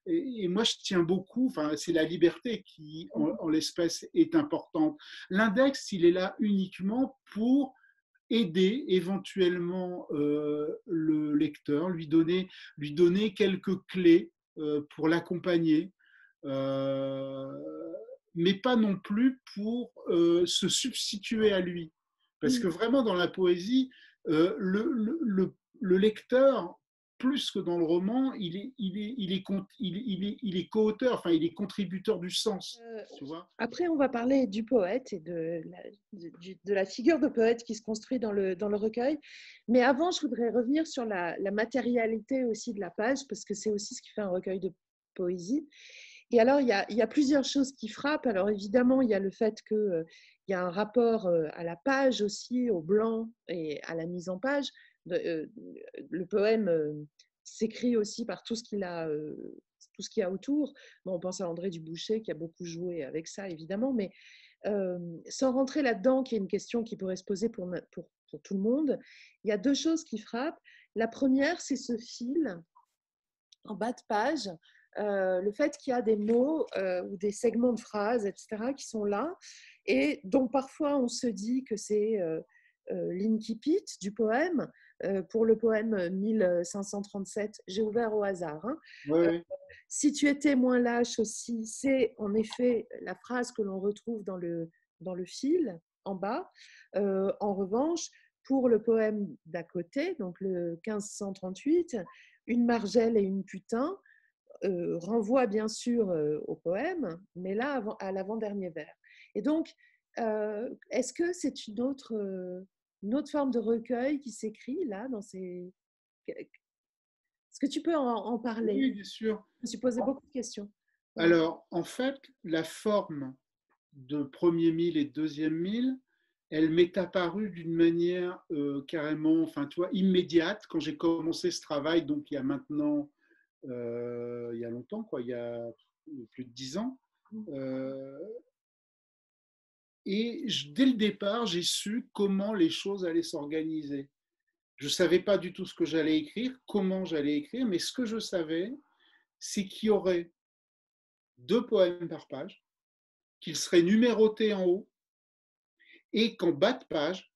et moi je tiens beaucoup. Enfin, c'est la liberté qui, en l'espèce, est importante. L'index, il est là uniquement pour aider éventuellement le lecteur, lui donner quelques clés pour l'accompagner, euh, mais pas non plus pour se substituer à lui. Parce que vraiment, dans la poésie, le lecteur, plus que dans le roman, il est co-auteur, enfin, il est contributeur du sens. Tu vois. Après, on va parler du poète et de la figure de poète qui se construit dans le recueil. Mais avant, je voudrais revenir sur la matérialité aussi de la page, parce que c'est aussi ce qui fait un recueil de poésie. Et alors, il y a plusieurs choses qui frappent. Alors, évidemment, il y a le fait qu'il y a un rapport à la page aussi, au blanc et à la mise en page. Le poème s'écrit aussi par tout ce qu'il y a autour. Bon, on pense à André Dubouchet qui a beaucoup joué avec ça, évidemment, mais sans rentrer là-dedans, qui est une question qui pourrait se poser pour tout le monde, il y a deux choses qui frappent. La première, c'est ce fil en bas de page, le fait qu'il y a des mots ou des segments de phrases, etc., qui sont là, et dont parfois on se dit que c'est l'incipit du poème. Pour le poème 1537, j'ai ouvert au hasard. Hein. Ouais. Si tu étais moins lâche aussi, c'est en effet la phrase que l'on retrouve dans le fil en bas. En revanche, pour le poème d'à côté, donc le 1538, une margelle et une putain renvoie bien sûr au poème, mais là à l'avant-dernier vers. Et donc, est-ce que c'est une autre forme de recueil qui s'écrit là dans ces... Est-ce que tu peux en parler? Oui, bien sûr. Je me suis posé beaucoup de questions. Alors, en fait, la forme de premier mille et deuxième mille, elle m'est apparue d'une manière carrément, enfin, tu vois, immédiate quand j'ai commencé ce travail, donc il y a maintenant, il y a longtemps, quoi, il y a plus de 10 ans. Et dès le départ, j'ai su comment les choses allaient s'organiser. Je ne savais pas du tout ce que j'allais écrire, comment j'allais écrire, mais ce que je savais, c'est qu'il y aurait 2 poèmes par page, qu'ils seraient numérotés en haut, et qu'en bas de page,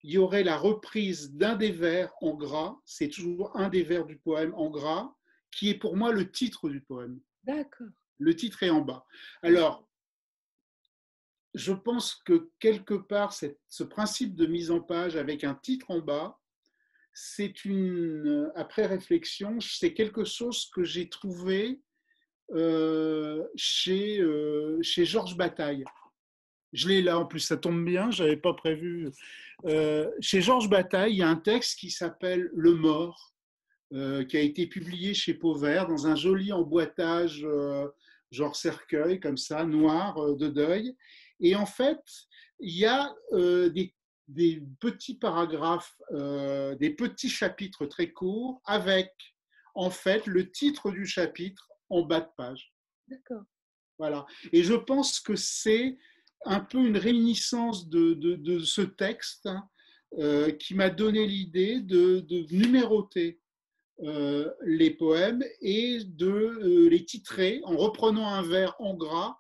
il y aurait la reprise d'un des vers en gras, c'est toujours un des vers du poème en gras, qui est pour moi le titre du poème. D'accord. Le titre est en bas. Alors, je pense que quelque part, ce principe de mise en page avec un titre en bas, après réflexion, c'est quelque chose que j'ai trouvé chez Georges Bataille. Je l'ai là en plus, ça tombe bien, je n'avais pas prévu. Chez Georges Bataille, il y a un texte qui s'appelle Le Mort, qui a été publié chez Pauvert dans un joli emboîtage, genre cercueil, comme ça, noir, de deuil. Et en fait, il y a des petits paragraphes, des petits chapitres très courts, avec en fait le titre du chapitre en bas de page. D'accord. Voilà. Et je pense que c'est un peu une réminiscence de ce texte, hein, qui m'a donné l'idée de numéroter les poèmes et de les titrer en reprenant un vers en gras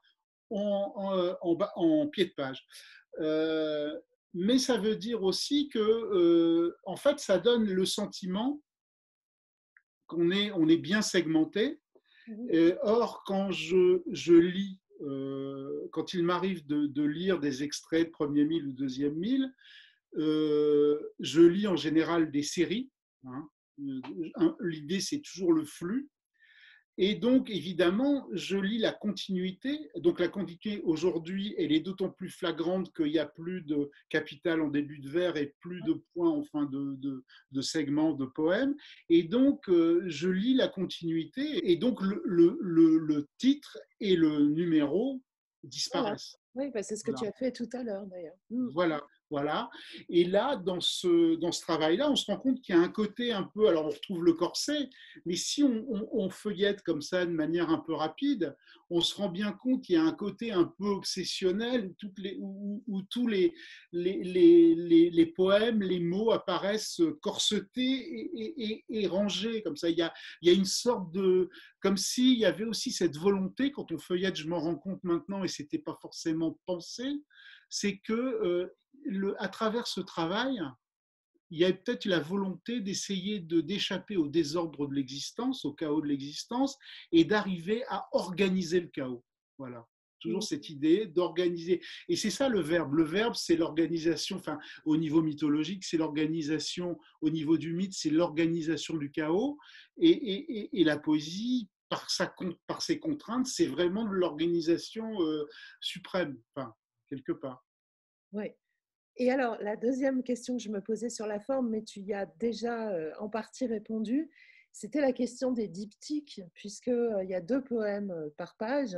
en pied de page. Mais ça veut dire aussi que, en fait, ça donne le sentiment qu'on est bien segmenté. Or, quand je lis, quand il m'arrive de lire des extraits de premier mille ou deuxième mille, je lis en général des séries. Hein. L'idée, c'est toujours le flux. Et donc, évidemment, je lis la continuité. Donc, la continuité, aujourd'hui, elle est d'autant plus flagrante qu'il n'y a plus de capital en début de vers et plus de points en fin de segments de poèmes. Et donc, je lis la continuité. Et donc, le titre et le numéro Voilà. disparaissent. Oui, bah, c'est ce que Voilà. tu as fait tout à l'heure d'ailleurs. Voilà, voilà. Et là, dans ce travail-là, on se rend compte qu'il y a un côté un peu, alors on retrouve le corset, mais si on feuillette comme ça de manière un peu rapide, on se rend bien compte qu'il y a un côté un peu obsessionnel où tous les poèmes, les mots apparaissent corsetés et rangés comme ça. Il y a une sorte de, comme s'il y avait aussi cette volonté, quand on feuillette, je m'en rends compte maintenant, et c'était pas forcément pensé, c'est que à travers ce travail, il y a peut-être la volonté d'essayer d'échapper au désordre de l'existence, au chaos de l'existence, et d'arriver à organiser le chaos. Voilà. Toujours Mm. cette idée d'organiser. Et c'est ça le verbe. Le verbe, c'est l'organisation, enfin, au niveau mythologique, c'est l'organisation, au niveau du mythe, c'est l'organisation du chaos. Et la poésie, par ses contraintes, c'est vraiment de l'organisation suprême, enfin, quelque part. Oui. Et alors, la deuxième question que je me posais sur la forme, mais tu y as déjà en partie répondu, c'était la question des diptyques, puisqu'il y a 2 poèmes par page.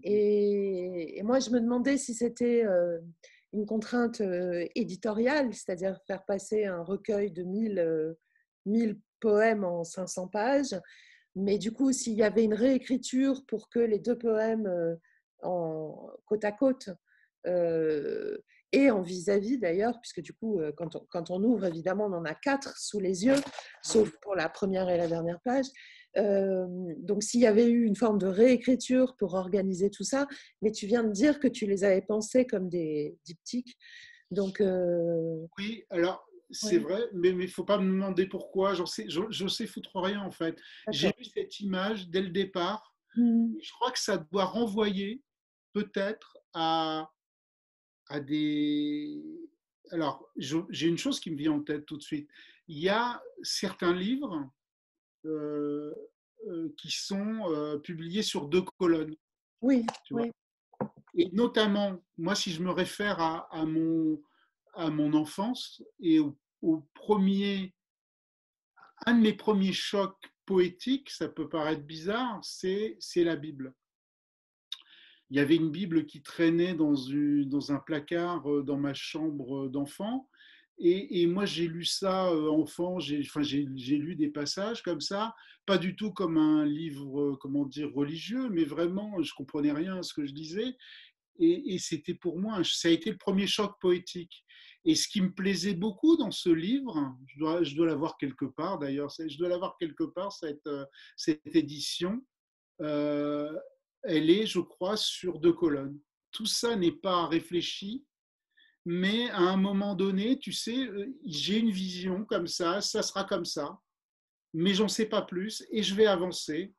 Et moi, je me demandais si c'était une contrainte éditoriale, c'est-à-dire faire passer un recueil de 1000 poèmes en 500 pages. Mais du coup, s'il y avait une réécriture pour que les 2 poèmes côte à côte euh, et en vis-à-vis d'ailleurs, puisque du coup, quand on ouvre, évidemment, on en a 4 sous les yeux, sauf pour la première et la dernière page. Donc, s'il y avait eu une forme de réécriture pour organiser tout ça, mais tu viens de dire que tu les avais pensés comme des diptyques. Donc, Oui, alors c'est ouais, vrai, mais il ne faut pas me demander pourquoi. Je sais foutre rien en fait. J'ai d'accord. eu cette image dès le départ. Mm. Et je crois que ça doit renvoyer peut-être à des. Alors, j'ai une chose qui me vient en tête tout de suite. Il y a certains livres euh, qui sont publiés sur 2 colonnes, Oui, tu vois. oui, Et notamment, moi, si je me réfère à mon enfance et au premier, un de mes premiers chocs poétiques, ça peut paraître bizarre, c'est la Bible. Il y avait une Bible qui traînait dans un placard dans ma chambre d'enfant. Et moi, j'ai lu ça enfant, j'ai lu des passages comme ça, pas du tout comme un livre, comment dire, religieux, mais vraiment, je comprenais rien à ce que je lisais. Et c'était pour moi, ça a été le premier choc poétique. Et ce qui me plaisait beaucoup dans ce livre, je dois l'avoir quelque part d'ailleurs, je dois l'avoir quelque part, cette édition, euh, elle est, je crois, sur 2 colonnes. Tout ça n'est pas réfléchi, mais à un moment donné, tu sais, j'ai une vision comme ça sera comme ça, mais j'en sais pas plus et je vais avancer.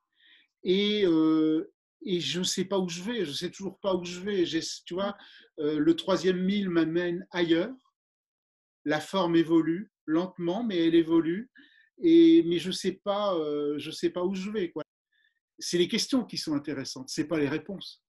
Et je ne sais pas où je vais, je ne sais toujours pas où je vais. Tu vois, le troisième mille m'amène ailleurs, la forme évolue lentement, mais elle évolue, mais je sais pas où je vais, quoi. C'est les questions qui sont intéressantes, c'est pas les réponses.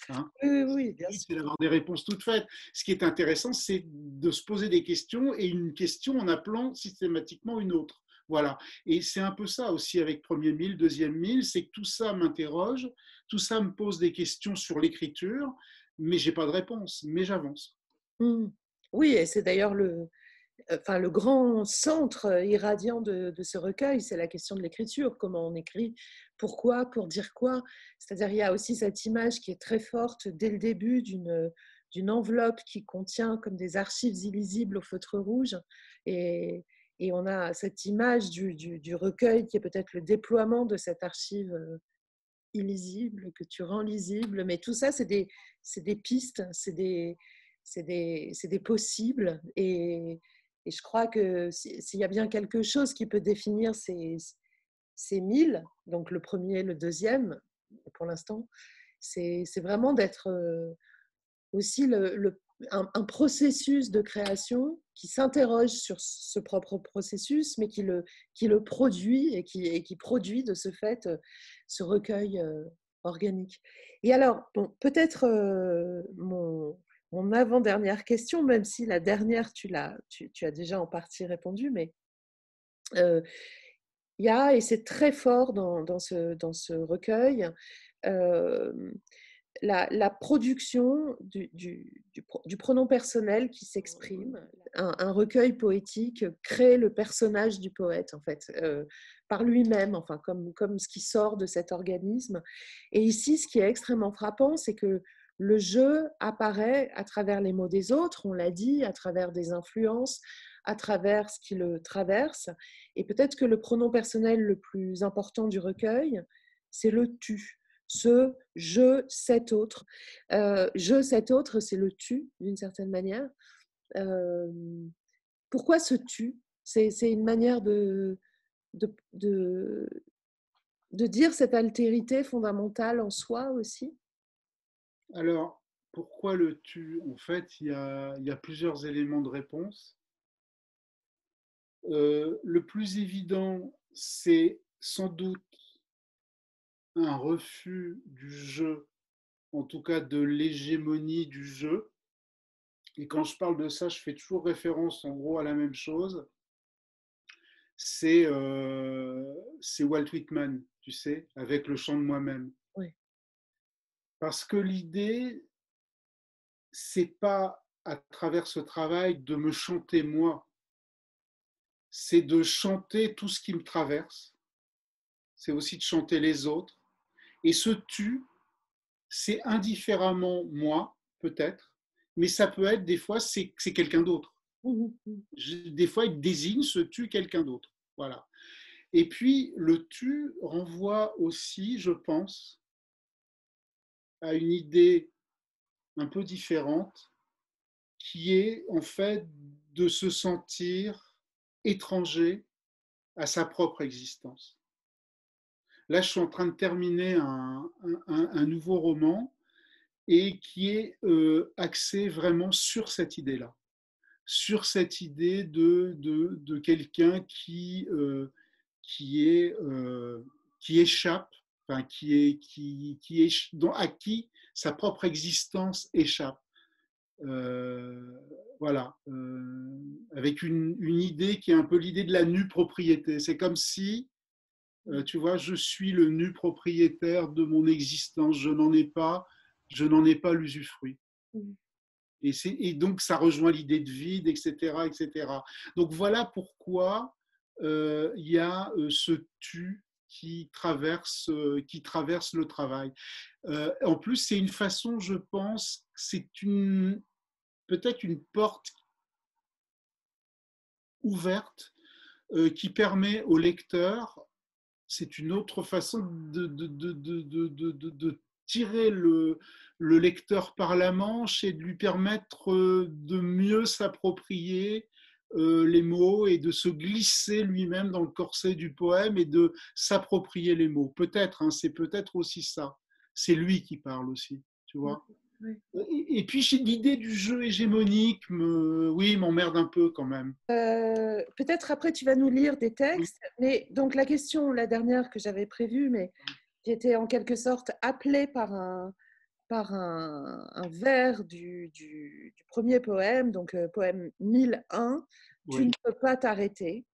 Hein. oui, oui, oui, Le bien but, sûr. c'est d'avoir des réponses toutes faites. Ce qui est intéressant, c'est de se poser des questions et une question en appelant systématiquement une autre. Voilà. Et c'est un peu ça aussi avec premier mille, deuxième mille, c'est que tout ça m'interroge, tout ça me pose des questions sur l'écriture, mais j'ai pas de réponse, mais j'avance. Mm. Oui, et c'est d'ailleurs enfin, le grand centre irradiant de ce recueil, c'est la question de l'écriture. Comment on écrit, pourquoi, pour dire quoi. C'est-à-dire, il y a aussi cette image qui est très forte dès le début d'une enveloppe qui contient comme des archives illisibles au feutre rouge. Et, et on a cette image du recueil qui est peut-être le déploiement de cette archive illisible que tu rends lisible. Mais tout ça, c'est des pistes, c'est des possibles. Et je crois que s'il y a bien quelque chose qui peut définir ces 1000, donc le premier, le deuxième, pour l'instant, c'est vraiment d'être aussi un processus de création qui s'interroge sur ce propre processus, mais qui le produit et qui produit de ce fait ce recueil organique. Et alors, bon, peut-être mon avant-dernière question, même si la dernière, tu as déjà en partie répondu, mais euh, il y a, et c'est très fort dans ce recueil, euh, la production du pronom personnel qui s'exprime. Un recueil poétique crée le personnage du poète, en fait, par lui-même, enfin, comme ce qui sort de cet organisme. Et ici, ce qui est extrêmement frappant, c'est que le jeu apparaît à travers les mots des autres, on l'a dit, à travers des influences, à travers ce qui le traverse. Et peut-être que le pronom personnel le plus important du recueil, c'est le tu. Ce je, cet autre. Je, cet autre, c'est le tu, d'une certaine manière. Euh, Pourquoi ce tu? C'est une manière de, de, de dire cette altérité fondamentale en soi aussi. Alors, pourquoi le tu? En fait, il y a plusieurs éléments de réponse. Le plus évident, c'est sans doute un refus du jeu, en tout cas de l'hégémonie du jeu. Et quand je parle de ça, je fais toujours référence en gros à la même chose. C'est Walt Whitman, tu sais, avec le chant de moi-même. Oui. Parce que l'idée, c'est pas à travers ce travail de me chanter moi, c'est de chanter tout ce qui me traverse, c'est aussi de chanter les autres. Et ce tu, c'est indifféremment moi, peut-être, mais ça peut être des fois, c'est quelqu'un d'autre. Des fois, il désigne ce tu quelqu'un d'autre. Voilà. Et puis, le tu renvoie aussi, je pense, à une idée un peu différente, qui est en fait de se sentir étranger à sa propre existence. Là, je suis en train de terminer un nouveau roman et qui est axé vraiment sur cette idée-là, sur cette idée de quelqu'un qui, est, qui échappe, enfin, à qui sa propre existence échappe. Euh, voilà, avec une idée qui est un peu l'idée de la nue propriété. C'est comme si, tu vois, je suis le nu propriétaire de mon existence, je n'en ai pas l'usufruit. Et donc, ça rejoint l'idée de vide, etc., etc. Donc, voilà pourquoi il y a ce tu qui traverse le travail. En plus, c'est une façon, je pense, peut-être une porte ouverte qui permet au lecteur, c'est une autre façon de tirer le lecteur par la manche et de lui permettre de mieux s'approprier les mots et de se glisser lui-même dans le corset du poème et de s'approprier les mots. Peut-être, hein, c'est peut-être aussi ça. C'est lui qui parle aussi, tu vois. Oui. Et puis l'idée du jeu hégémonique, oui, m'emmerde un peu quand même. Peut-être après tu vas nous lire des Oui, textes, mais donc la question, la dernière que j'avais prévue, mais qui était en quelque sorte appelée par un vers du premier poème, donc poème 1001, Tu ne oui. peux pas t'arrêter.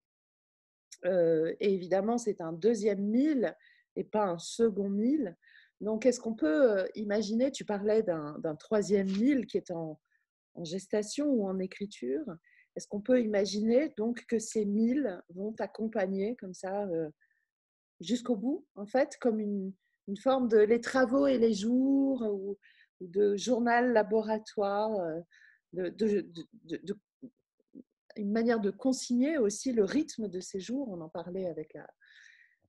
Et évidemment, c'est un deuxième 1000 et pas un second 1000. Donc, est-ce qu'on peut imaginer, tu parlais d'un troisième 1000 qui est en gestation ou en écriture, est-ce qu'on peut imaginer donc que ces 1000 vont t'accompagner comme ça jusqu'au bout, en fait, comme une forme de les travaux et les jours ou de journal laboratoire, de, de, de, une manière de consigner aussi le rythme de ces jours. On en parlait avec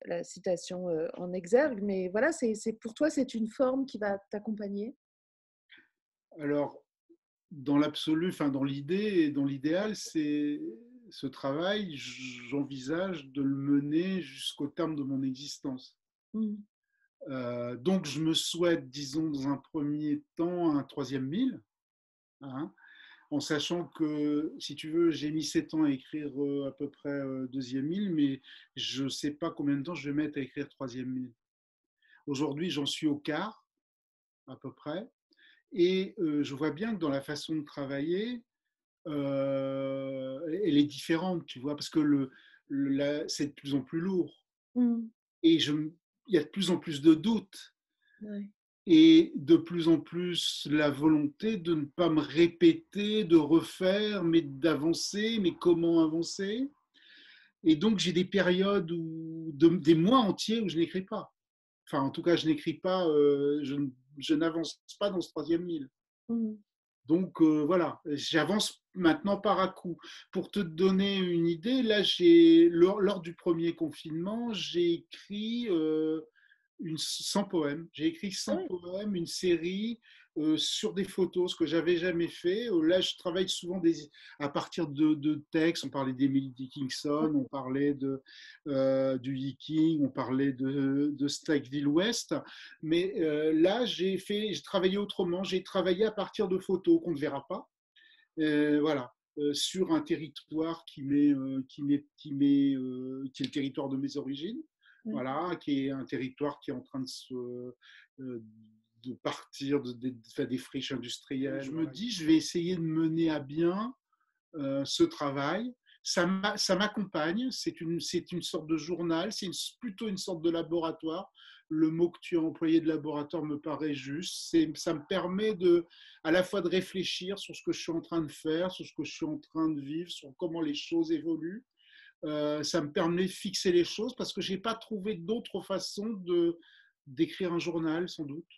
la citation en exergue, mais voilà, pour toi, c'est une forme qui va t'accompagner. Alors, dans l'absolu, enfin dans l'idée, dans l'idéal, c'est ce travail, j'envisage de le mener jusqu'au terme de mon existence. Mmh. Donc, je me souhaite, disons, dans un premier temps, un troisième mille, hein, en sachant que, si tu veux, j'ai mis 7 ans à écrire à peu près deuxième mille, mais je ne sais pas combien de temps je vais mettre à écrire troisième mille. Aujourd'hui, j'en suis au quart, à peu près, et je vois bien que dans la façon de travailler, elle est différente, tu vois, parce que c'est de plus en plus lourd, Mmh. et il y a de plus en plus de doutes. Ouais. Et de plus en plus la volonté de ne pas me répéter, de refaire, mais d'avancer, mais comment avancer. Et donc j'ai des périodes des mois entiers où je n'écris pas. Enfin, en tout cas, je n'écris pas, je n'avance pas dans ce troisième mille. Mmh. Donc voilà, j'avance maintenant par à coup. Pour te donner une idée, là, lors du premier confinement, j'ai écrit 100 poèmes. J'ai écrit Ah 100 oui. poèmes, une série sur des photos, ce que j'avais jamais fait. Là, je travaille souvent à partir de textes. On parlait d'Emily Dickinson, on parlait du Viking, on parlait de Stakeville West. Mais là, j'ai travaillé autrement. J'ai travaillé à partir de photos qu'on ne verra pas. Voilà. Sur un territoire qui est le territoire de mes origines, Ouais. voilà, qui est un territoire qui est en train de partir faire des friches industrielles. Je me dis, je vais essayer de mener à bien ce travail. Ça m'accompagne, c'est une sorte de journal, plutôt une sorte de laboratoire. Le mot que tu as employé de laboratoire me paraît juste. Ça me permet à la fois de réfléchir sur ce que je suis en train de faire, sur ce que je suis en train de vivre, sur comment les choses évoluent. Ça me permet de fixer les choses parce que je n'ai pas trouvé d'autre façon d'écrire un journal, sans doute.